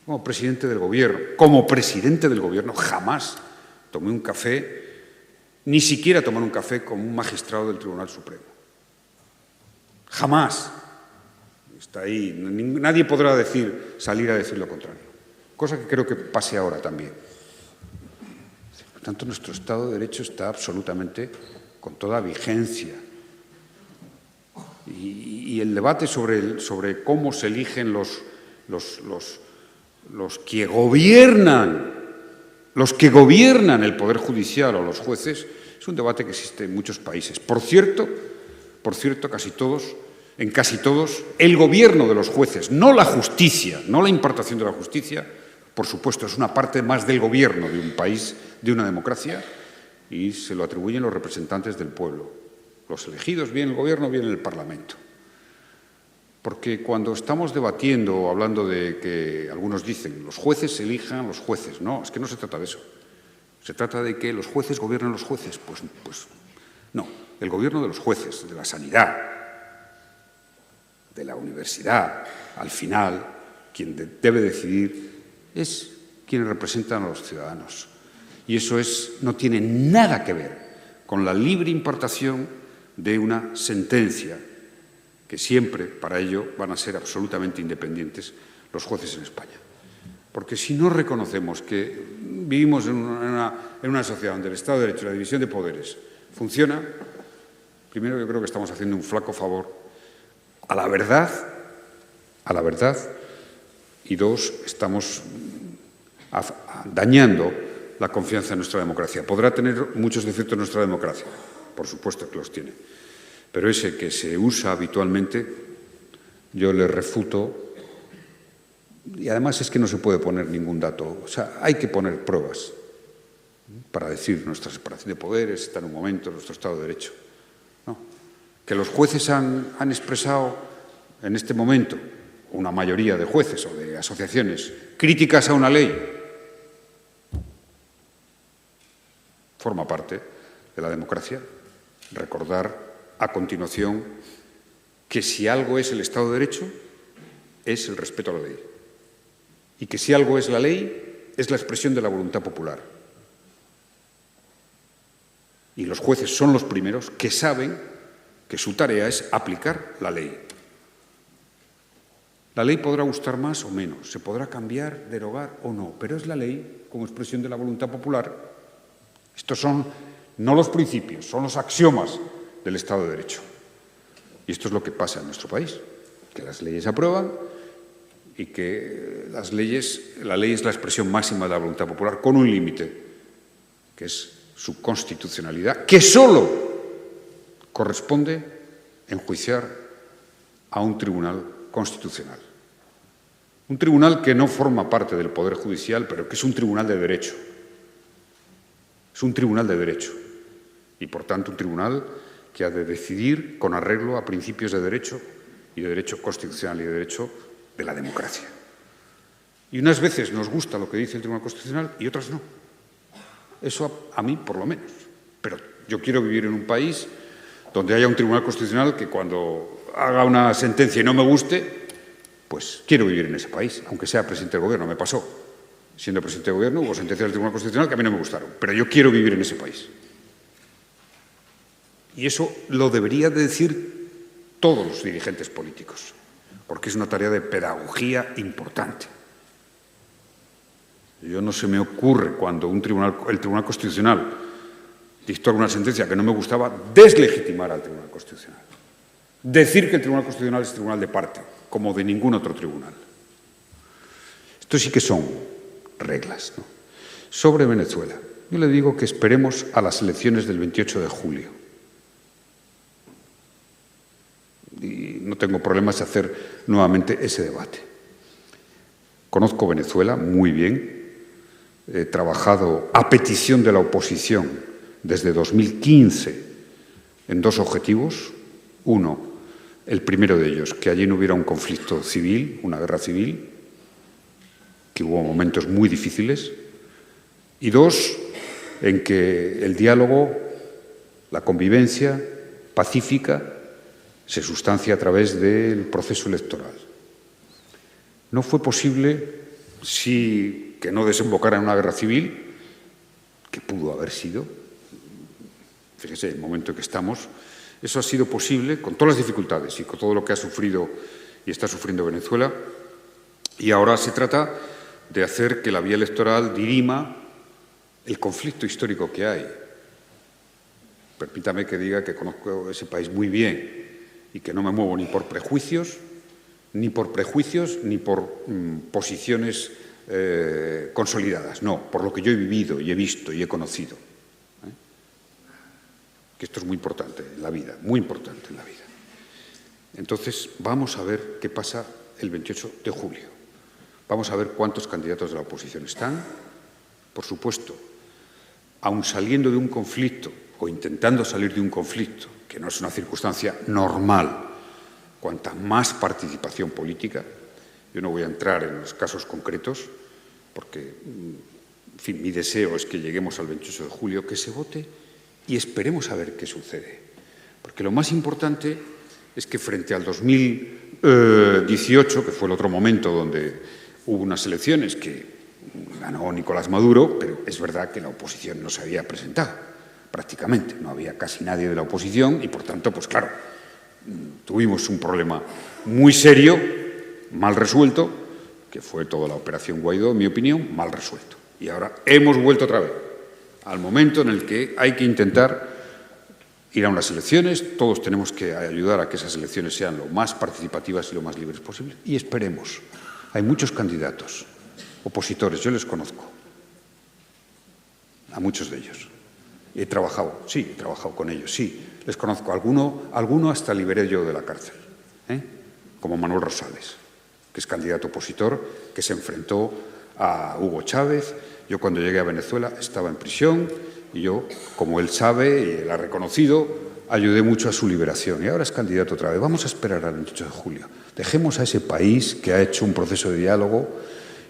Como presidente del gobierno, jamás tomé un café, ni siquiera tomar un café con un magistrado del Tribunal Supremo. Jamás. Está ahí. Nadie podrá salir a decir lo contrario. Cosa que creo que pase ahora también. Por tanto, nuestro Estado de Derecho está absolutamente con toda vigencia. Y el debate sobre cómo se eligen los que gobiernan el Poder Judicial o los jueces, es un debate que existe en muchos países. Por cierto, en casi todos, el gobierno de los jueces, no la justicia, no la impartación de la justicia, por supuesto, es una parte más del gobierno de un país, de una democracia, y se lo atribuyen los representantes del pueblo, los elegidos, bien el gobierno, bien el Parlamento. Porque cuando estamos debatiendo o hablando de que algunos dicen los jueces elijan los jueces, no, es que no se trata de eso. Se trata de que los jueces gobiernen los jueces. Pues no. el gobierno de los jueces, de la sanidad, de la universidad. Al final, quien debe decidir es quienes representan a los ciudadanos. Y eso no tiene nada que ver con la libre importación de una sentencia, que siempre, para ello, van a ser absolutamente independientes los jueces en España. Porque si no reconocemos que vivimos en una sociedad donde el Estado de Derecho y la división de poderes funciona, primero yo creo que estamos haciendo un flaco favor a la verdad, y dos, estamos dañando la confianza en nuestra democracia. Podrá tener muchos defectos nuestra democracia, por supuesto que los tiene, pero ese que se usa habitualmente, yo le refuto. Y además es que no se puede poner ningún dato. O sea, hay que poner pruebas para decir nuestra separación de poderes está en un momento, nuestro Estado de Derecho. ¿No? Que los jueces han expresado en este momento, una mayoría de jueces o de asociaciones, críticas a una ley, forma parte de la democracia. Recordar a continuación que si algo es el Estado de Derecho, es el respeto a la ley. Y que si algo es la ley, es la expresión de la voluntad popular. Y los jueces son los primeros que saben que su tarea es aplicar la ley. La ley podrá gustar más o menos, se podrá cambiar, derogar o no, pero es la ley como expresión de la voluntad popular. Estos son no los principios, son los axiomas del Estado de Derecho. Y esto es lo que pasa en nuestro país, que las leyes se aprueban y que la ley es la expresión máxima de la voluntad popular con un límite, que es su constitucionalidad, que solo corresponde enjuiciar a un tribunal constitucional. Un tribunal que no forma parte del Poder Judicial, pero que es un tribunal de derecho. Es un tribunal de derecho y, por tanto, un tribunal que ha de decidir con arreglo a principios de derecho y de derecho constitucional y de derecho de la democracia. Y unas veces nos gusta lo que dice el Tribunal Constitucional y otras no. Eso a mí, por lo menos. Pero yo quiero vivir en un país donde haya un Tribunal Constitucional que cuando haga una sentencia y no me guste, pues quiero vivir en ese país, aunque sea presidente del Gobierno. Me pasó. Siendo presidente del Gobierno hubo sentencias del Tribunal Constitucional que a mí no me gustaron, pero yo quiero vivir en ese país. Y eso lo deberían de decir todos los dirigentes políticos, porque es una tarea de pedagogía importante. Yo no se me ocurre cuando el Tribunal Constitucional dictó una sentencia que no me gustaba, deslegitimar al Tribunal Constitucional. Decir que el Tribunal Constitucional es tribunal de parte, como de ningún otro tribunal. Esto sí que son reglas, ¿no? Sobre Venezuela, yo le digo que esperemos a las elecciones del 28 de julio. Y no tengo problemas de hacer nuevamente ese debate. Conozco Venezuela muy bien. He trabajado a petición de la oposición desde 2015 en dos objetivos. Uno, el primero de ellos, que allí no hubiera un conflicto civil, una guerra civil, que hubo momentos muy difíciles. Y dos, en que el diálogo, la convivencia pacífica, se sustancia a través del proceso electoral. No fue posible que no desembocara en una guerra civil, que pudo haber sido. Fíjese, el momento en que estamos, eso ha sido posible con todas las dificultades y con todo lo que ha sufrido y está sufriendo Venezuela. Y ahora se trata de hacer que la vía electoral dirima el conflicto histórico que hay. Permítame que diga que conozco ese país muy bien y que no me muevo ni por prejuicios, ni por posiciones consolidadas. No, por lo que yo he vivido y he visto y he conocido. Que esto es muy importante en la vida, muy importante en la vida. Entonces, vamos a ver qué pasa el 28 de julio. Vamos a ver cuántos candidatos de la oposición están. Por supuesto, aun saliendo de un conflicto o intentando salir de un conflicto, que no es una circunstancia normal, cuanta más participación política, yo no voy a entrar en los casos concretos, porque, en fin, mi deseo es que lleguemos al 28 de julio, que se vote y esperemos a ver qué sucede. Porque lo más importante es que frente al 2018, que fue el otro momento donde hubo unas elecciones que ganó Nicolás Maduro, pero es verdad que la oposición no se había presentado, prácticamente. No había casi nadie de la oposición y, por tanto, pues claro, tuvimos un problema muy serio, mal resuelto, que fue toda la operación Guaidó, en mi opinión, mal resuelto. Y ahora hemos vuelto otra vez al momento en el que hay que intentar ir a unas elecciones, todos tenemos que ayudar a que esas elecciones sean lo más participativas y lo más libres posible. Y esperemos. Hay muchos candidatos, opositores, yo les conozco, a muchos de ellos. He trabajado con ellos, sí, les conozco. Alguno hasta liberé yo de la cárcel, como Manuel Rosales, que es candidato opositor, que se enfrentó a Hugo Chávez. Yo cuando llegué a Venezuela estaba en prisión y yo, como él sabe y él ha reconocido, ayudé mucho a su liberación. Y ahora es candidato otra vez. Vamos a esperar al 28 de julio. Dejemos a ese país que ha hecho un proceso de diálogo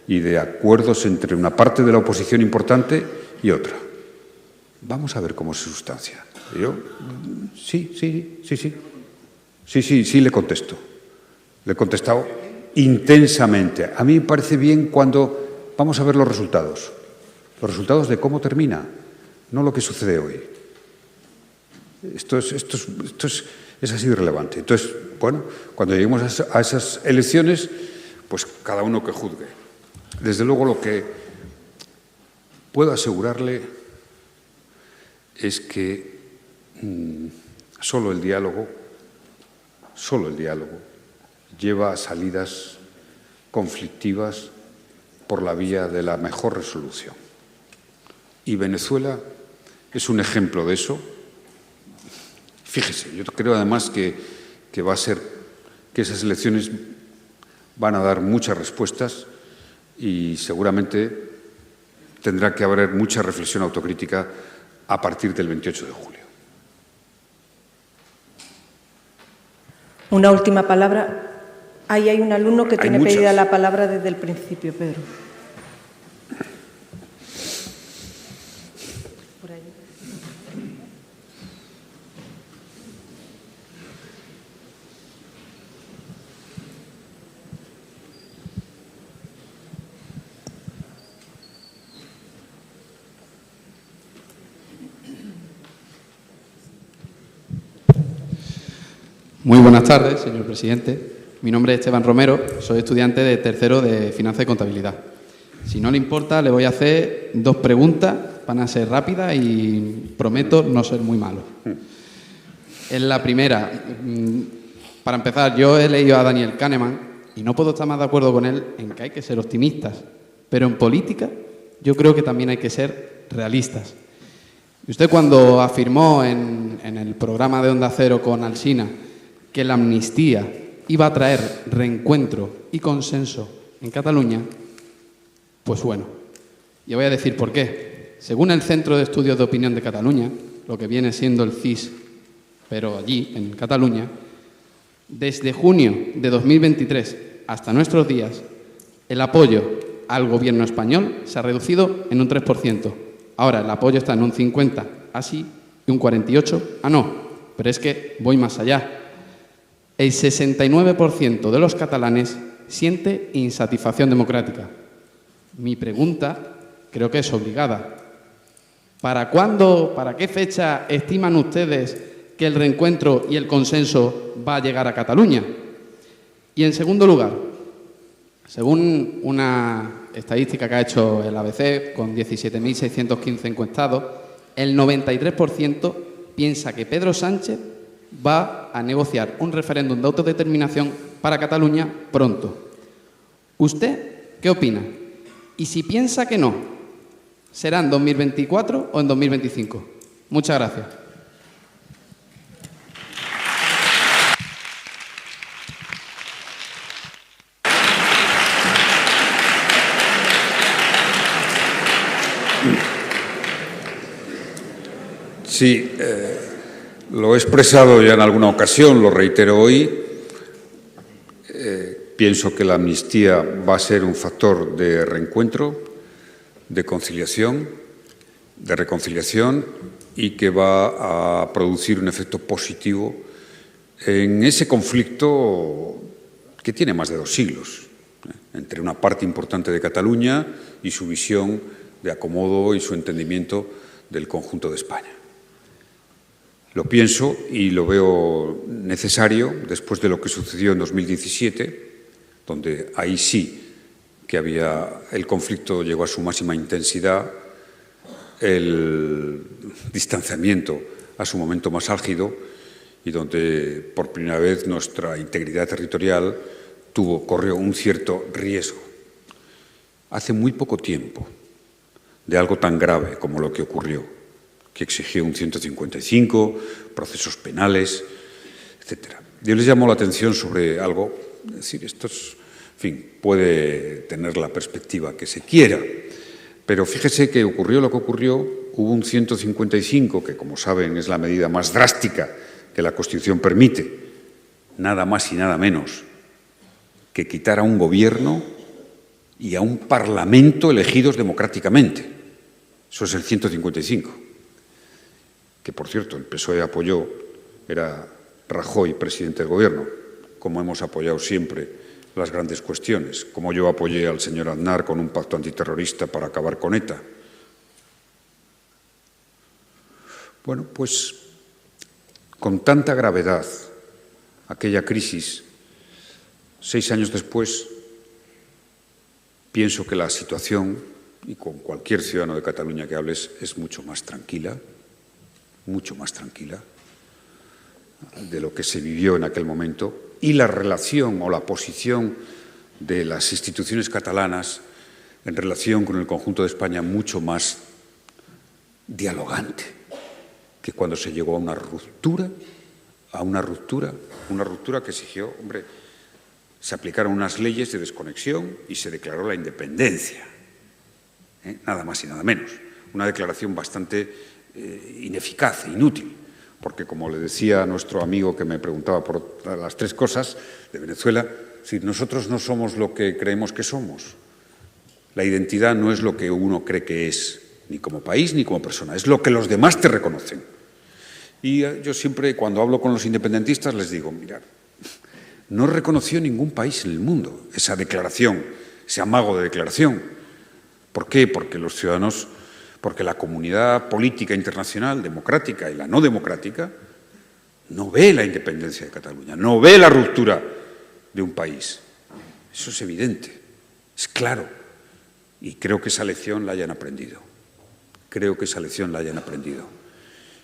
y de acuerdos entre una parte de la oposición importante y otra. Vamos a ver cómo se sustancia. Yo, sí, le contesto. Le he contestado intensamente. A mí me parece bien cuando vamos a ver los resultados de cómo termina, no lo que sucede hoy. Esto es así de relevante. Entonces, bueno, cuando lleguemos a esas elecciones, pues cada uno que juzgue. Desde luego, lo que puedo asegurarle es que solo el diálogo lleva a salidas conflictivas por la vía de la mejor resolución. Y Venezuela es un ejemplo de eso. Fíjese, yo creo además que va a ser que esas elecciones van a dar muchas respuestas y seguramente tendrá que haber mucha reflexión autocrítica a partir del 28 de julio. Una última palabra. Ahí hay un alumno que tiene pedida la palabra desde el principio, Pedro. Por ahí. Muy buenas tardes, señor presidente. Mi nombre es Esteban Romero, soy estudiante de tercero de Finanzas y Contabilidad. Si no le importa, le voy a hacer dos preguntas, van a ser rápidas y prometo no ser muy malo. En la primera, para empezar, yo he leído a Daniel Kahneman y no puedo estar más de acuerdo con él en que hay que ser optimistas, pero en política yo creo que también hay que ser realistas. Y usted cuando afirmó en el programa de Onda Cero con Alsina que la amnistía iba a traer reencuentro y consenso en Cataluña, pues bueno, yo voy a decir por qué. Según el Centro de Estudios de Opinión de Cataluña, lo que viene siendo el CIS, pero allí, en Cataluña, desde junio de 2023 hasta nuestros días, el apoyo al gobierno español se ha reducido en un 3%. Ahora el apoyo está en un 50%, así, y un 48%, no, pero es que voy más allá. El 69% de los catalanes siente insatisfacción democrática. Mi pregunta creo que es obligada. ¿Para cuándo, para qué fecha estiman ustedes que el reencuentro y el consenso va a llegar a Cataluña? Y en segundo lugar, según una estadística que ha hecho el ABC con 17.615 encuestados, el 93% piensa que Pedro Sánchez va a negociar un referéndum de autodeterminación para Cataluña pronto. ¿Usted qué opina? Y si piensa que no, ¿será en 2024 o en 2025? Muchas gracias. Sí, lo he expresado ya en alguna ocasión, lo reitero hoy. Pienso que la amnistía va a ser un factor de reencuentro, de conciliación, de reconciliación y que va a producir un efecto positivo en ese conflicto que tiene más de 2 siglos, entre una parte importante de Cataluña y su visión de acomodo y su entendimiento del conjunto de España. Lo pienso y lo veo necesario después de lo que sucedió en 2017, donde ahí sí que el conflicto llegó a su máxima intensidad, el distanciamiento a su momento más álgido y donde por primera vez nuestra integridad territorial corrió un cierto riesgo. Hace muy poco tiempo de algo tan grave como lo que ocurrió, que exigió un 155, procesos penales, etc. Yo les llamo la atención sobre algo, es decir, esto es, en fin, puede tener la perspectiva que se quiera, pero fíjese que ocurrió lo que ocurrió, hubo un 155, que como saben es la medida más drástica que la Constitución permite, nada más y nada menos que quitar a un gobierno y a un parlamento elegidos democráticamente. Eso es el 155. Que, por cierto, el PSOE apoyó, era Rajoy presidente del Gobierno, como hemos apoyado siempre las grandes cuestiones, como yo apoyé al señor Aznar con un pacto antiterrorista para acabar con ETA. Bueno, pues con tanta gravedad aquella crisis, 6 años después, pienso que la situación, y con cualquier ciudadano de Cataluña que hables, es mucho más tranquila de lo que se vivió en aquel momento, y la relación o la posición de las instituciones catalanas en relación con el conjunto de España mucho más dialogante que cuando se llegó a una ruptura que exigió, hombre, se aplicaron unas leyes de desconexión y se declaró la independencia, nada más y nada menos. Una declaración bastante ineficaz e inútil, porque como le decía a nuestro amigo que me preguntaba por las 3 cosas de Venezuela, si nosotros no somos lo que creemos que somos, la identidad no es lo que uno cree que es, ni como país ni como persona, es lo que los demás te reconocen. Y yo siempre, cuando hablo con los independentistas, les digo, mirad, no reconoció ningún país en el mundo esa declaración, ese amago de declaración. ¿Por qué? Porque los ciudadanos, porque la comunidad política internacional, democrática y la no democrática, no ve la independencia de Cataluña, no ve la ruptura de un país. Eso es evidente, es claro. Y creo que esa lección la hayan aprendido.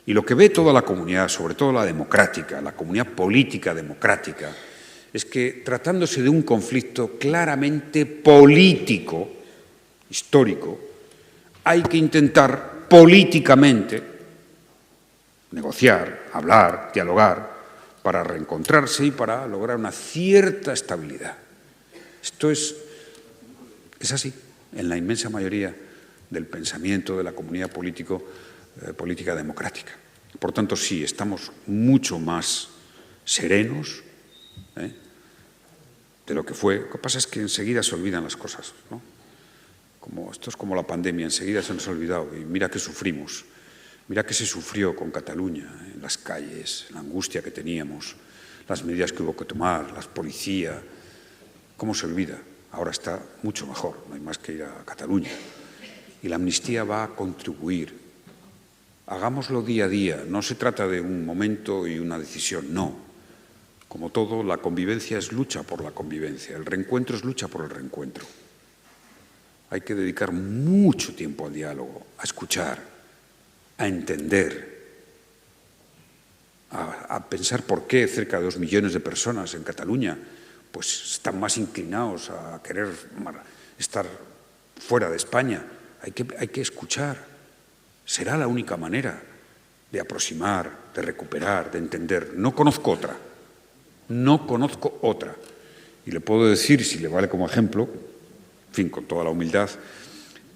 Y lo que ve toda la comunidad, sobre todo la democrática, la comunidad política democrática, es que tratándose de un conflicto claramente político, histórico, hay que intentar políticamente negociar, hablar, dialogar, para reencontrarse y para lograr una cierta estabilidad. Esto es así en la inmensa mayoría del pensamiento de la comunidad política democrática. Por tanto, sí, estamos mucho más serenos de lo que fue. Lo que pasa es que enseguida se olvidan las cosas, ¿no? Esto es como la pandemia, enseguida se nos ha olvidado. Y mira que sufrimos, mira que se sufrió con Cataluña, en las calles, la angustia que teníamos, las medidas que hubo que tomar, las policías. ¿Cómo se olvida? Ahora está mucho mejor, no hay más que ir a Cataluña. Y la amnistía va a contribuir. Hagámoslo día a día, no se trata de un momento y una decisión, no. Como todo, la convivencia es lucha por la convivencia, el reencuentro es lucha por el reencuentro. Hay que dedicar mucho tiempo al diálogo, a escuchar, a entender, a pensar por qué cerca de 2 millones de personas en Cataluña pues están más inclinados a querer estar fuera de España. Hay que escuchar. Será la única manera de aproximar, de recuperar, de entender. No conozco otra. Y le puedo decir, si le vale como ejemplo, en fin, con toda la humildad,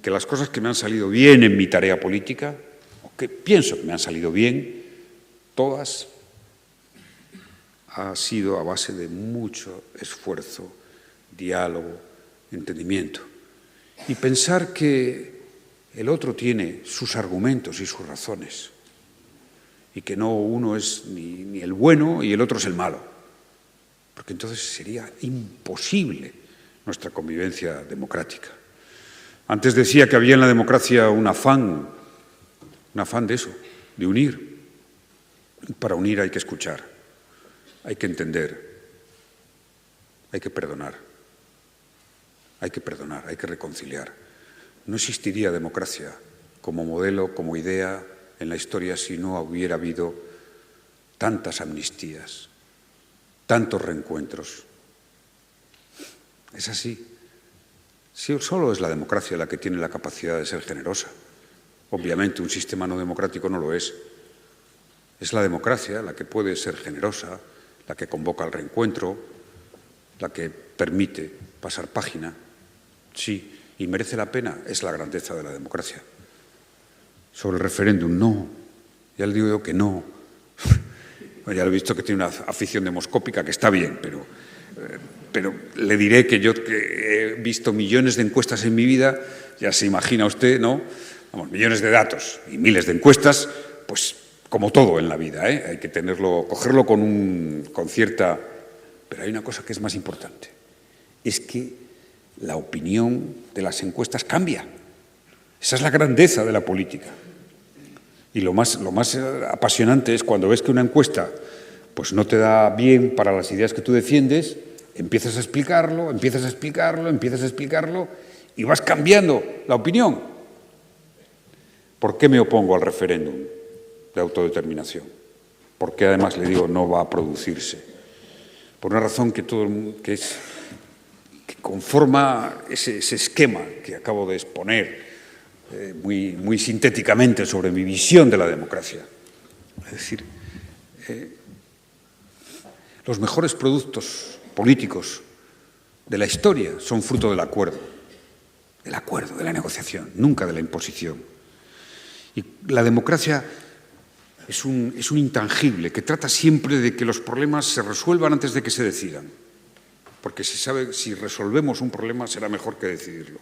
que las cosas que me han salido bien en mi tarea política, o que pienso que me han salido bien, todas ha sido a base de mucho esfuerzo, diálogo, entendimiento. Y pensar que el otro tiene sus argumentos y sus razones, y que no uno es ni el bueno y el otro es el malo, porque entonces sería imposible nuestra convivencia democrática. Antes decía que había en la democracia un afán de eso, de unir. Para unir hay que escuchar, hay que entender, hay que perdonar, hay que reconciliar. No existiría democracia como modelo, como idea en la historia si no hubiera habido tantas amnistías, tantos reencuentros. Es así. Sí, solo es la democracia la que tiene la capacidad de ser generosa. Obviamente un sistema no democrático no lo es. Es la democracia la que puede ser generosa, la que convoca al reencuentro, la que permite pasar página. Sí, y merece la pena, es la grandeza de la democracia. Sobre el referéndum, no. Ya le digo yo que no. Bueno, ya lo he visto que tiene una afición demoscópica, que está bien, pero le diré que yo que he visto millones de encuestas en mi vida, ya se imagina usted, ¿no? Vamos, millones de datos y miles de encuestas, pues como todo en la vida, ¿eh? Hay que cogerlo con cierta... Pero hay una cosa que es más importante, es que la opinión de las encuestas cambia. Esa es la grandeza de la política. Y lo más apasionante es cuando ves que una encuesta pues no te da bien para las ideas que tú defiendes, empiezas a explicarlo y vas cambiando la opinión. ¿Por qué me opongo al referéndum de autodeterminación? Porque además le digo no va a producirse. Por una razón que conforma ese esquema que acabo de exponer muy sintéticamente sobre mi visión de la democracia. Es decir, los mejores productos políticos de la historia son fruto del acuerdo, de la negociación, nunca de la imposición. Y la democracia es un intangible que trata siempre de que los problemas se resuelvan antes de que se decidan, porque se sabe si resolvemos un problema será mejor que decidirlo.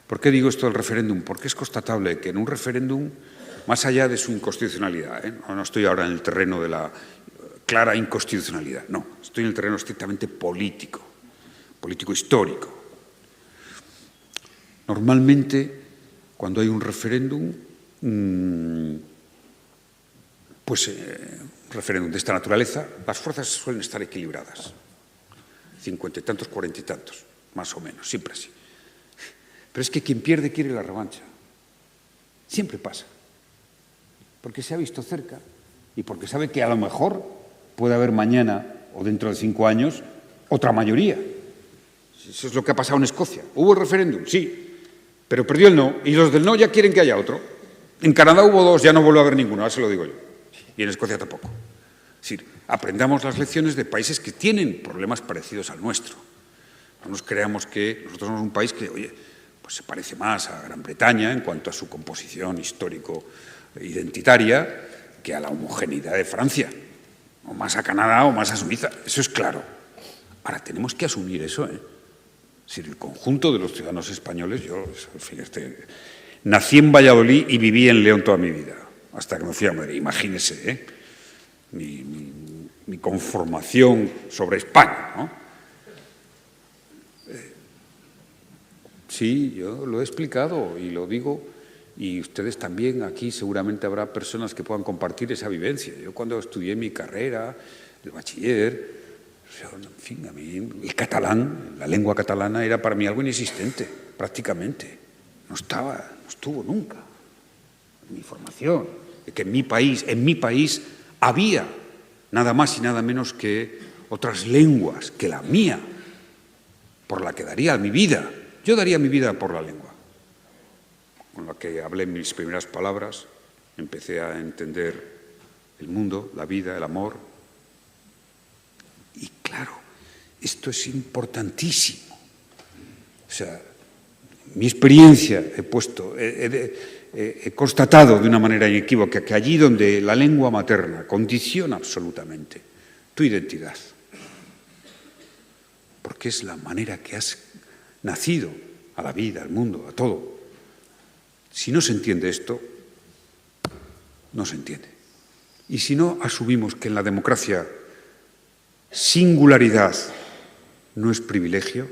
¿Por qué digo esto del referéndum? Porque es constatable que en un referéndum, más allá de su inconstitucionalidad, no estoy ahora en el terreno de la clara inconstitucionalidad, no, estoy en el terreno estrictamente político histórico. Normalmente, cuando hay un referéndum, referéndum de esta naturaleza, las fuerzas suelen estar equilibradas. 50 y tantos, 40 y tantos, más o menos, siempre así. Pero es que quien pierde quiere la revancha. Siempre pasa. Porque se ha visto cerca y porque sabe que a lo mejor puede haber mañana o dentro de 5 años otra mayoría. Eso es lo que ha pasado en Escocia. ¿Hubo el referéndum? Sí, pero perdió el no y los del no ya quieren que haya otro. En Canadá hubo 2, ya no vuelve a haber ninguno, ahora se lo digo yo. Y en Escocia tampoco. Es decir, aprendamos las lecciones de países que tienen problemas parecidos al nuestro. No nos creamos que nosotros somos un país que, oye, pues se parece más a Gran Bretaña en cuanto a su composición histórico-identitaria que a la homogeneidad de Francia, o más a Canadá o más a Suiza. Eso es claro. Ahora, tenemos que asumir eso, ¿eh? Es decir, el conjunto de los ciudadanos españoles, yo, en fin, nací en Valladolid y viví en León toda mi vida, hasta que me fui a Madrid. Imagínese, mi conformación sobre España, ¿no? Sí, yo lo he explicado y lo digo, y ustedes también, aquí seguramente habrá personas que puedan compartir esa vivencia. Yo cuando estudié mi carrera, el bachiller, en fin, a mí el catalán, la lengua catalana era para mí algo inexistente, prácticamente. No estuvo nunca en mi formación. De que en mi país había nada más y nada menos que otras lenguas que la mía, por la que daría mi vida. Yo daría mi vida por la lengua, con la que hablé mis primeras palabras, empecé a entender el mundo, la vida, el amor. Y claro, esto es importantísimo. O sea, mi experiencia he constatado de una manera inequívoca que allí donde la lengua materna condiciona absolutamente tu identidad, porque es la manera que has nacido a la vida, al mundo, a todo. Si no se entiende esto, no se entiende. Y si no asumimos que en la democracia singularidad no es privilegio,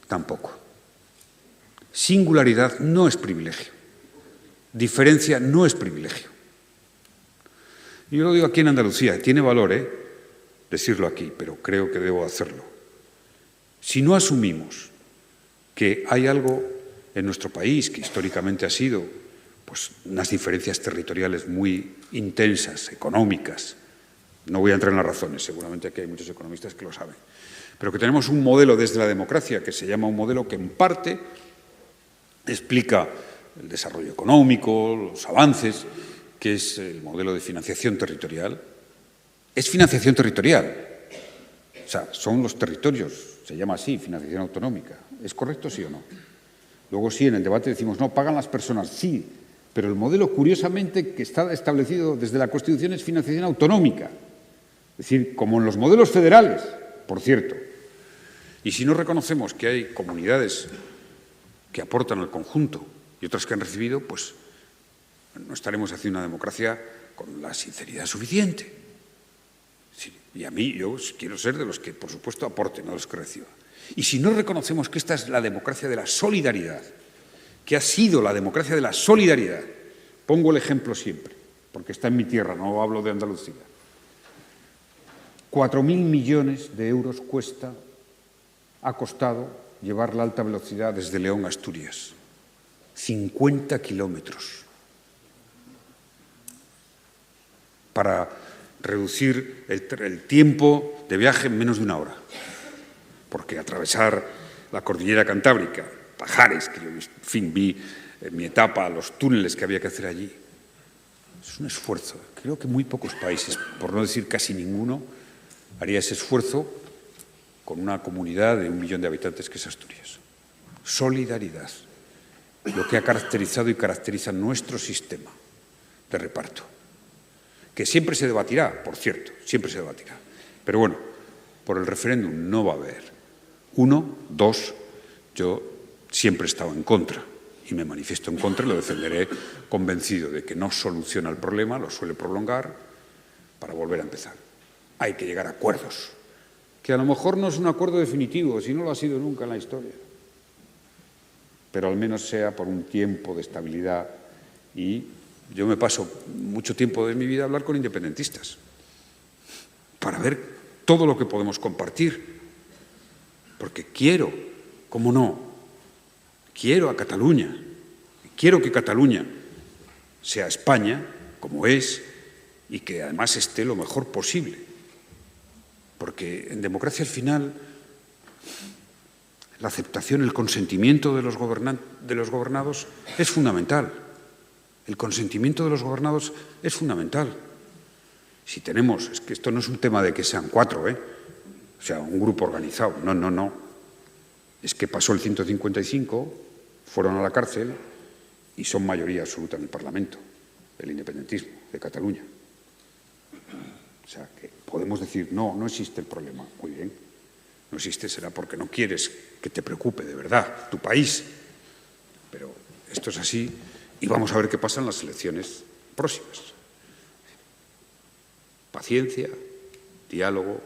tampoco. Singularidad no es privilegio. Diferencia no es privilegio. Y yo lo digo aquí en Andalucía, tiene valor, decirlo aquí, pero creo que debo hacerlo. Si no asumimos que hay algo en nuestro país que históricamente ha sido pues, unas diferencias territoriales muy intensas, económicas, no voy a entrar en las razones, seguramente aquí hay muchos economistas que lo saben, pero que tenemos un modelo desde la democracia que se llama un modelo que en parte explica el desarrollo económico, los avances, que es el modelo de financiación territorial. Es financiación territorial. O sea, son los territorios, se llama así, financiación autonómica. ¿Es correcto, sí o no? Luego sí, en el debate decimos, no, pagan las personas, sí, pero el modelo, curiosamente, que está establecido desde la Constitución es financiación autonómica. Es decir, como en los modelos federales, por cierto. Y si no reconocemos que hay comunidades que aportan al conjunto y otras que han recibido, pues no estaremos haciendo una democracia con la sinceridad suficiente. Sí, y a mí, yo quiero ser de los que, por supuesto, aporten, no de los que reciban. Y si no reconocemos que esta es la democracia de la solidaridad, que ha sido la democracia de la solidaridad, pongo el ejemplo siempre, porque está en mi tierra, no hablo de Andalucía. 4.000 millones de euros ha costado llevar la alta velocidad desde León a Asturias. 50 kilómetros. Para reducir el tiempo de viaje en menos de una hora. Porque atravesar la cordillera Cantábrica, Pajares, que yo, en fin, vi en mi etapa los túneles que había que hacer allí, es un esfuerzo. Creo que muy pocos países, por no decir casi ninguno, haría ese esfuerzo con una comunidad de 1 millón de habitantes que es Asturias. Solidaridad, lo que ha caracterizado y caracteriza nuestro sistema de reparto, que siempre se debatirá, por cierto, siempre se debatirá. Pero bueno, por el referéndum no va a haber. 1, 2, yo siempre he estado en contra y me manifiesto en contra y lo defenderé convencido de que no soluciona el problema, lo suele prolongar para volver a empezar. Hay que llegar a acuerdos, que a lo mejor no es un acuerdo definitivo, si no lo ha sido nunca en la historia, pero al menos sea por un tiempo de estabilidad. Y yo me paso mucho tiempo de mi vida a hablar con independentistas para ver todo lo que podemos compartir, porque quiero, ¿cómo no? Quiero a Cataluña, quiero que Cataluña sea España, como es, y que además esté lo mejor posible. Porque en democracia al final la aceptación, el consentimiento de los gobernados es fundamental. El consentimiento de los gobernados es fundamental. Si tenemos, es que esto no es un tema de que sean 4, o sea, un grupo organizado, no. Es que pasó el 155, fueron a la cárcel y son mayoría absoluta en el Parlamento, el independentismo de Cataluña. O sea, que podemos decir, no existe el problema. Muy bien, no existe, será porque no quieres que te preocupe de verdad tu país. Pero esto es así y vamos a ver qué pasa en las elecciones próximas. Paciencia, diálogo,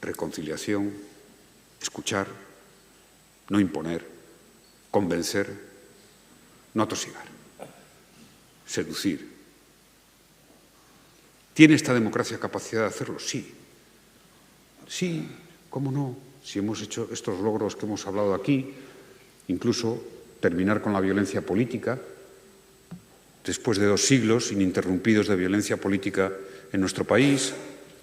reconciliación, escuchar, no imponer, convencer, no atosigar, seducir. ¿Tiene esta democracia capacidad de hacerlo? Sí. Sí, ¿cómo no? Si hemos hecho estos logros que hemos hablado aquí, incluso terminar con la violencia política, después de 2 siglos ininterrumpidos de violencia política en nuestro país,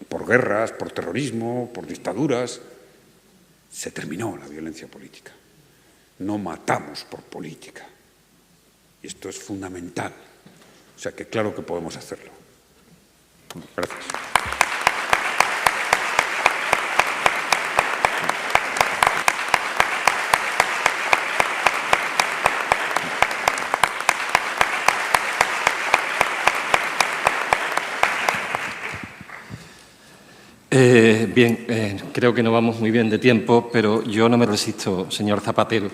por guerras, por terrorismo, por dictaduras, se terminó la violencia política. No matamos por política. Y esto es fundamental. O sea que claro que podemos hacerlo. Gracias. Bien, creo que no vamos muy bien de tiempo, pero yo no me resisto, señor Zapatero,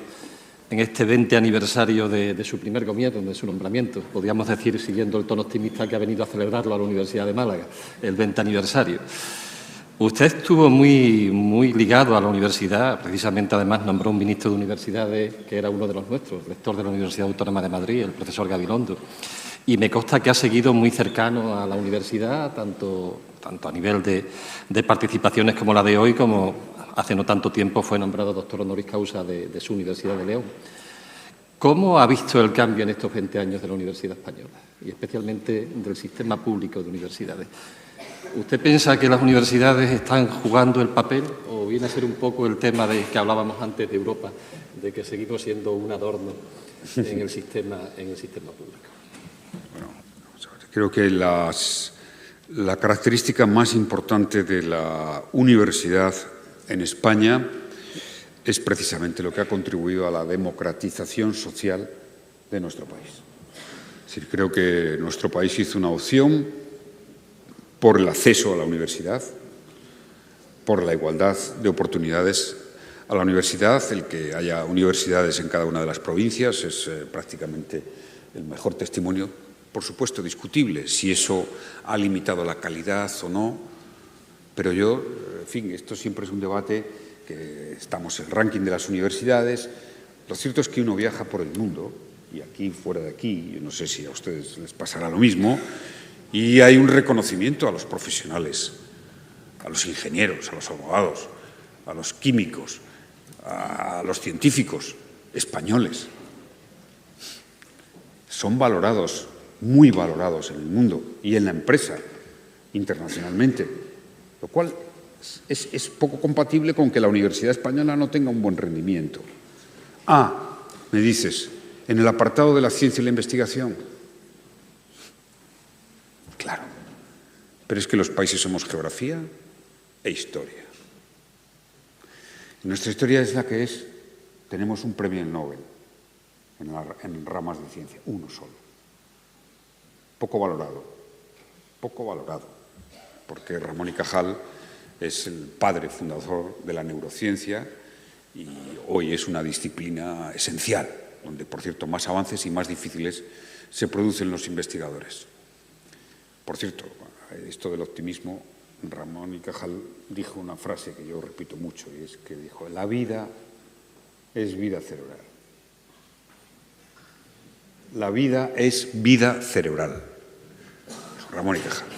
en este 20 aniversario de su primer gobierno, de su nombramiento. Podríamos decir, siguiendo el tono optimista, que ha venido a celebrarlo a la Universidad de Málaga, el 20 aniversario. Usted estuvo muy ligado a la universidad, precisamente además nombró un ministro de universidades que era uno de los nuestros, rector de la Universidad Autónoma de Madrid, el profesor Gabilondo. Y me consta que ha seguido muy cercano a la universidad, tanto a nivel de participaciones como la de hoy, como hace no tanto tiempo fue nombrado doctor honoris causa de su Universidad de León. ¿Cómo ha visto el cambio en estos 20 años de la Universidad Española y especialmente del sistema público de universidades? ¿Usted piensa que las universidades están jugando el papel o viene a ser un poco el tema de que hablábamos antes de Europa, de que seguimos siendo un adorno en el sistema público? Bueno, creo que la característica más importante de la universidad en España es precisamente lo que ha contribuido a la democratización social de nuestro país. Es decir, creo que nuestro país hizo una opción por el acceso a la universidad, por la igualdad de oportunidades a la universidad. El que haya universidades en cada una de las provincias es prácticamente el mejor testimonio, por supuesto discutible, si eso ha limitado la calidad o no, pero yo, en fin, esto siempre es un debate, que estamos en el ranking de las universidades. Lo cierto es que uno viaja por el mundo, y aquí, fuera de aquí, yo no sé si a ustedes les pasará lo mismo, y hay un reconocimiento a los profesionales, a los ingenieros, a los abogados, a los químicos, a los científicos españoles. Son valorados, muy valorados en el mundo y en la empresa internacionalmente, lo cual es poco compatible con que la Universidad Española no tenga un buen rendimiento. Me dices, en el apartado de la ciencia y la investigación. Claro, pero es que los países somos geografía e historia. Y nuestra historia es la que es. Tenemos un premio Nobel en ramas de ciencia, uno solo. Poco valorado, porque Ramón y Cajal es el padre fundador de la neurociencia y hoy es una disciplina esencial, donde, por cierto, más avances y más difíciles se producen los investigadores. Por cierto, esto del optimismo, Ramón y Cajal dijo una frase que yo repito mucho, y es que dijo: la vida es vida cerebral. La vida es vida cerebral. Ramón y Cajal.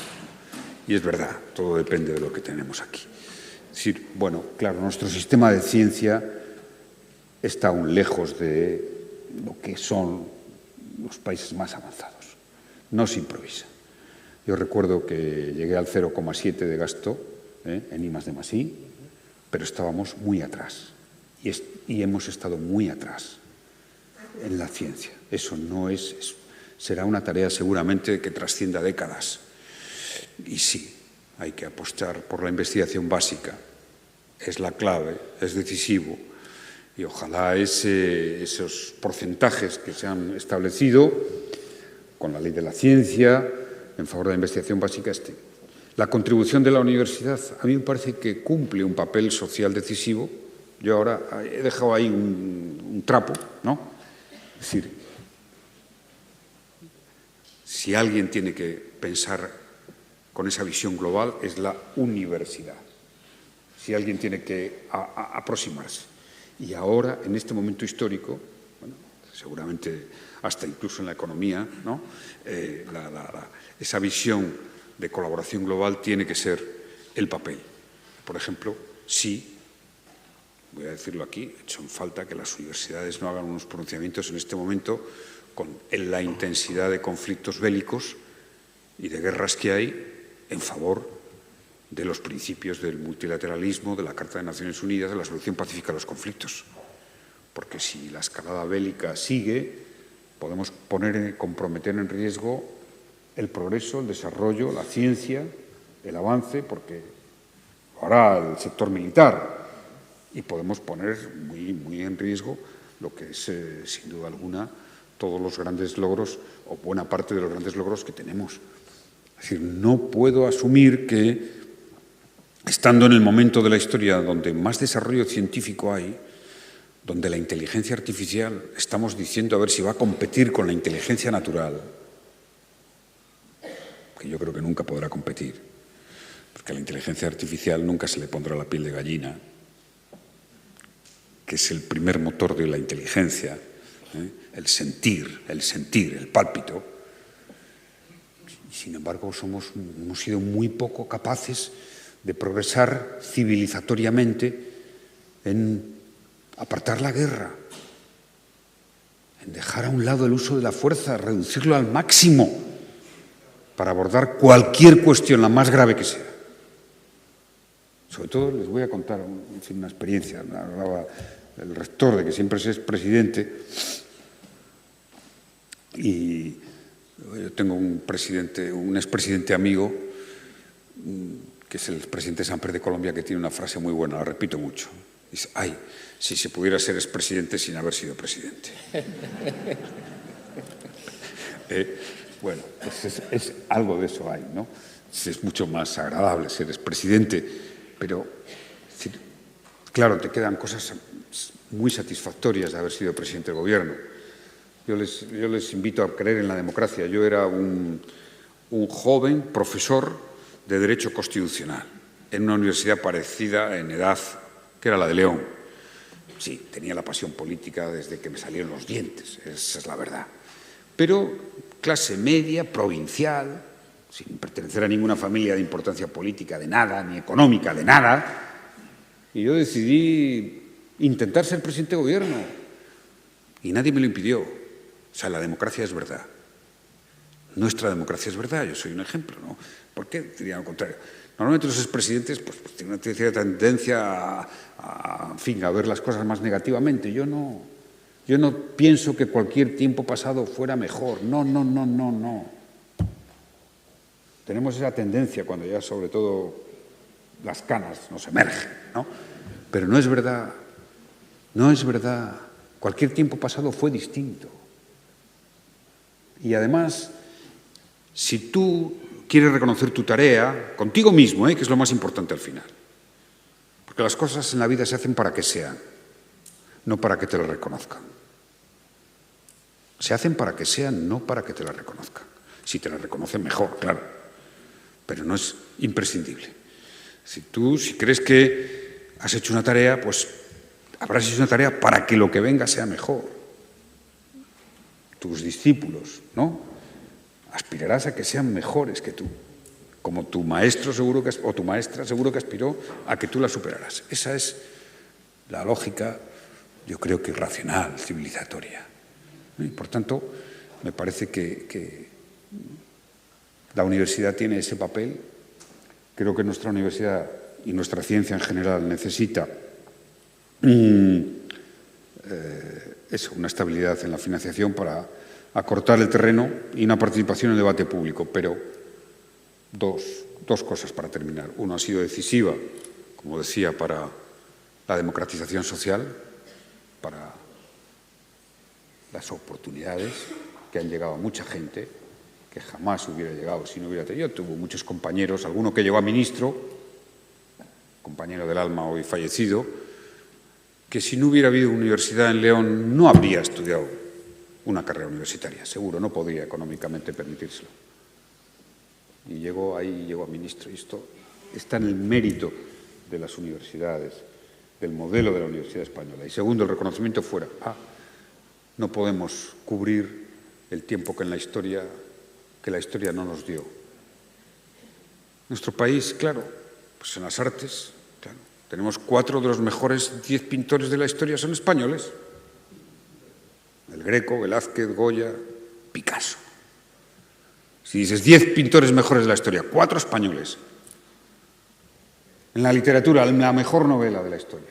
Y es verdad, todo depende de lo que tenemos aquí. Es decir, bueno, claro, nuestro sistema de ciencia está aún lejos de lo que son los países más avanzados. No se improvisa. Yo recuerdo que llegué al 0,7 de gasto en I+D+I, pero estábamos muy atrás y hemos estado muy atrás en la ciencia. Eso no será una tarea seguramente que trascienda décadas. Y sí, hay que apostar por la investigación básica. Es la clave, es decisivo. Y ojalá esos porcentajes que se han establecido con la ley de la ciencia en favor de la investigación básica estén. La contribución de la universidad a mí me parece que cumple un papel social decisivo. Yo ahora he dejado ahí un trapo, ¿no? Es decir, si alguien tiene que pensar con esa visión global es la universidad. Si alguien tiene que aproximarse. Y ahora, en este momento histórico, bueno, seguramente hasta incluso en la economía, ¿no? Esa visión de colaboración global tiene que ser el papel. Por ejemplo, sí, voy a decirlo aquí, son falta que las universidades no hagan unos pronunciamientos en este momento con la intensidad de conflictos bélicos y de guerras que hay en favor de los principios del multilateralismo, de la Carta de Naciones Unidas, de la solución pacífica de los conflictos. Porque si la escalada bélica sigue, podemos comprometer en riesgo el progreso, el desarrollo, la ciencia, el avance, porque lo hará el sector militar, y podemos poner muy en riesgo lo que es, sin duda alguna, todos los grandes logros, o buena parte de los grandes logros que tenemos. Es decir, no puedo asumir que, estando en el momento de la historia donde más desarrollo científico hay, donde la inteligencia artificial estamos diciendo a ver si va a competir con la inteligencia natural, que yo creo que nunca podrá competir, porque a la inteligencia artificial nunca se le pondrá la piel de gallina, que es el primer motor de la inteligencia, el sentir, el pálpito. Y sin embargo, hemos sido muy poco capaces de progresar civilizatoriamente en apartar la guerra, en dejar a un lado el uso de la fuerza, reducirlo al máximo para abordar cualquier cuestión, la más grave que sea. Sobre todo les voy a contar una experiencia. Hablaba el rector de que siempre es presidente y yo tengo un expresidente amigo que es el expresidente Samper de Colombia, que tiene una frase muy buena, la repito mucho. Dice, ay, si se pudiera ser expresidente sin haber sido presidente. Bueno, pues es algo de eso hay, ¿no? Es mucho más agradable ser expresidente, pero claro, te quedan cosas muy satisfactorias de haber sido presidente del gobierno. Yo les invito a creer en la democracia. Yo era un joven profesor de Derecho Constitucional en una universidad parecida en edad, que era la de León. Sí, tenía la pasión política desde que me salieron los dientes, esa es la verdad. Pero clase media, provincial, sin pertenecer a ninguna familia de importancia política de nada, ni económica de nada. Y yo decidí intentar ser presidente de gobierno. Y nadie me lo impidió. O sea, la democracia es verdad. Nuestra democracia es verdad, yo soy un ejemplo, ¿no? ¿Por qué diría lo contrario? Normalmente los expresidentes pues tienen una cierta tendencia a ver las cosas más negativamente. Yo no pienso que cualquier tiempo pasado fuera mejor. No. Tenemos esa tendencia cuando ya sobre todo las canas nos emergen, ¿no? Pero no es verdad. No es verdad. Cualquier tiempo pasado fue distinto. Y además, si tú quieres reconocer tu tarea contigo mismo, que es lo más importante al final. Porque las cosas en la vida se hacen para que sean, no para que te las reconozcan. Se hacen para que sean, no para que te las reconozcan. Si te las reconocen, mejor, claro. Pero no es imprescindible. Si crees que has hecho una tarea, pues habrás hecho una tarea para que lo que venga sea mejor. Tus discípulos, ¿no? Aspirarás a que sean mejores que tú, como tu maestro seguro o tu maestra seguro que aspiró a que tú la superaras. Esa es la lógica, yo creo que racional, civilizatoria. Y por tanto, me parece que la universidad tiene ese papel. Creo que nuestra universidad y nuestra ciencia en general necesita una estabilidad en la financiación para acortar el terreno y una participación en el debate público. Pero dos cosas para terminar. Uno, ha sido decisiva, como decía, para la democratización social, para las oportunidades que han llegado a mucha gente, que jamás hubiera llegado si no hubiera tenido. Yo tuve muchos compañeros, alguno que llegó a ministro, compañero del alma hoy fallecido, que si no hubiera habido universidad en León no habría estudiado una carrera universitaria, seguro, no podría económicamente permitírselo. Y llegó a ministro. Y esto está en el mérito de las universidades, del modelo de la Universidad Española. Y segundo, el reconocimiento fuera. No podemos cubrir el tiempo que la historia no nos dio. Nuestro país, claro, pues en las artes, claro, tenemos 4 de los mejores 10 pintores de la historia son españoles. El Greco, Velázquez, Goya, Picasso. Si dices 10 pintores mejores de la historia, 4 españoles. En la literatura, la mejor novela de la historia.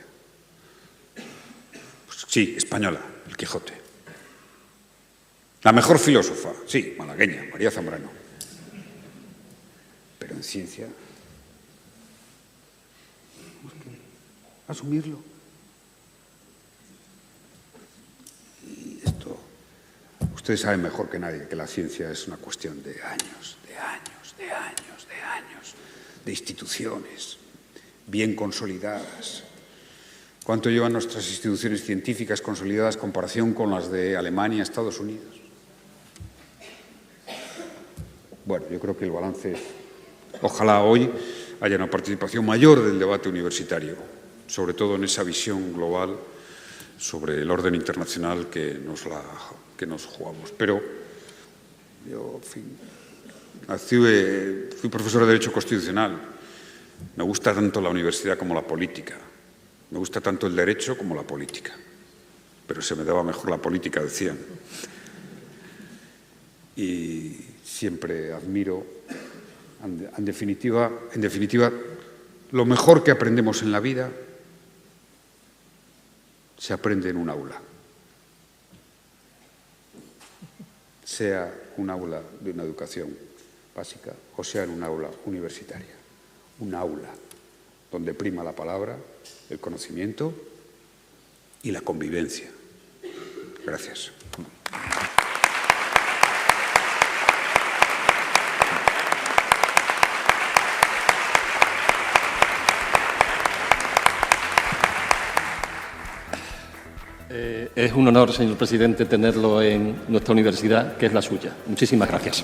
Pues sí, española, El Quijote. La mejor filósofa, sí, malagueña, María Zambrano. Pero en ciencia, tenemos que asumirlo. Y esto, ustedes saben mejor que nadie que la ciencia es una cuestión de años, de instituciones bien consolidadas, ¿Cuánto llevan nuestras instituciones científicas consolidadas en comparación con las de Alemania, Estados Unidos? Bueno, yo creo que el balance es, ojalá hoy haya una participación mayor del debate universitario, sobre todo en esa visión global sobre el orden internacional que nos jugamos. Pero yo, en fin, fui profesor de Derecho Constitucional. Me gusta tanto la universidad como la política. Me gusta tanto el derecho como la política. Pero se me daba mejor la política, decían. Y siempre admiro, en definitiva, lo mejor que aprendemos en la vida se aprende en un aula. Sea un aula de una educación básica o sea en un aula universitaria. Un aula donde prima la palabra, el conocimiento y la convivencia. Gracias. Es un honor, señor presidente, tenerlo en nuestra universidad, que es la suya. Muchísimas gracias.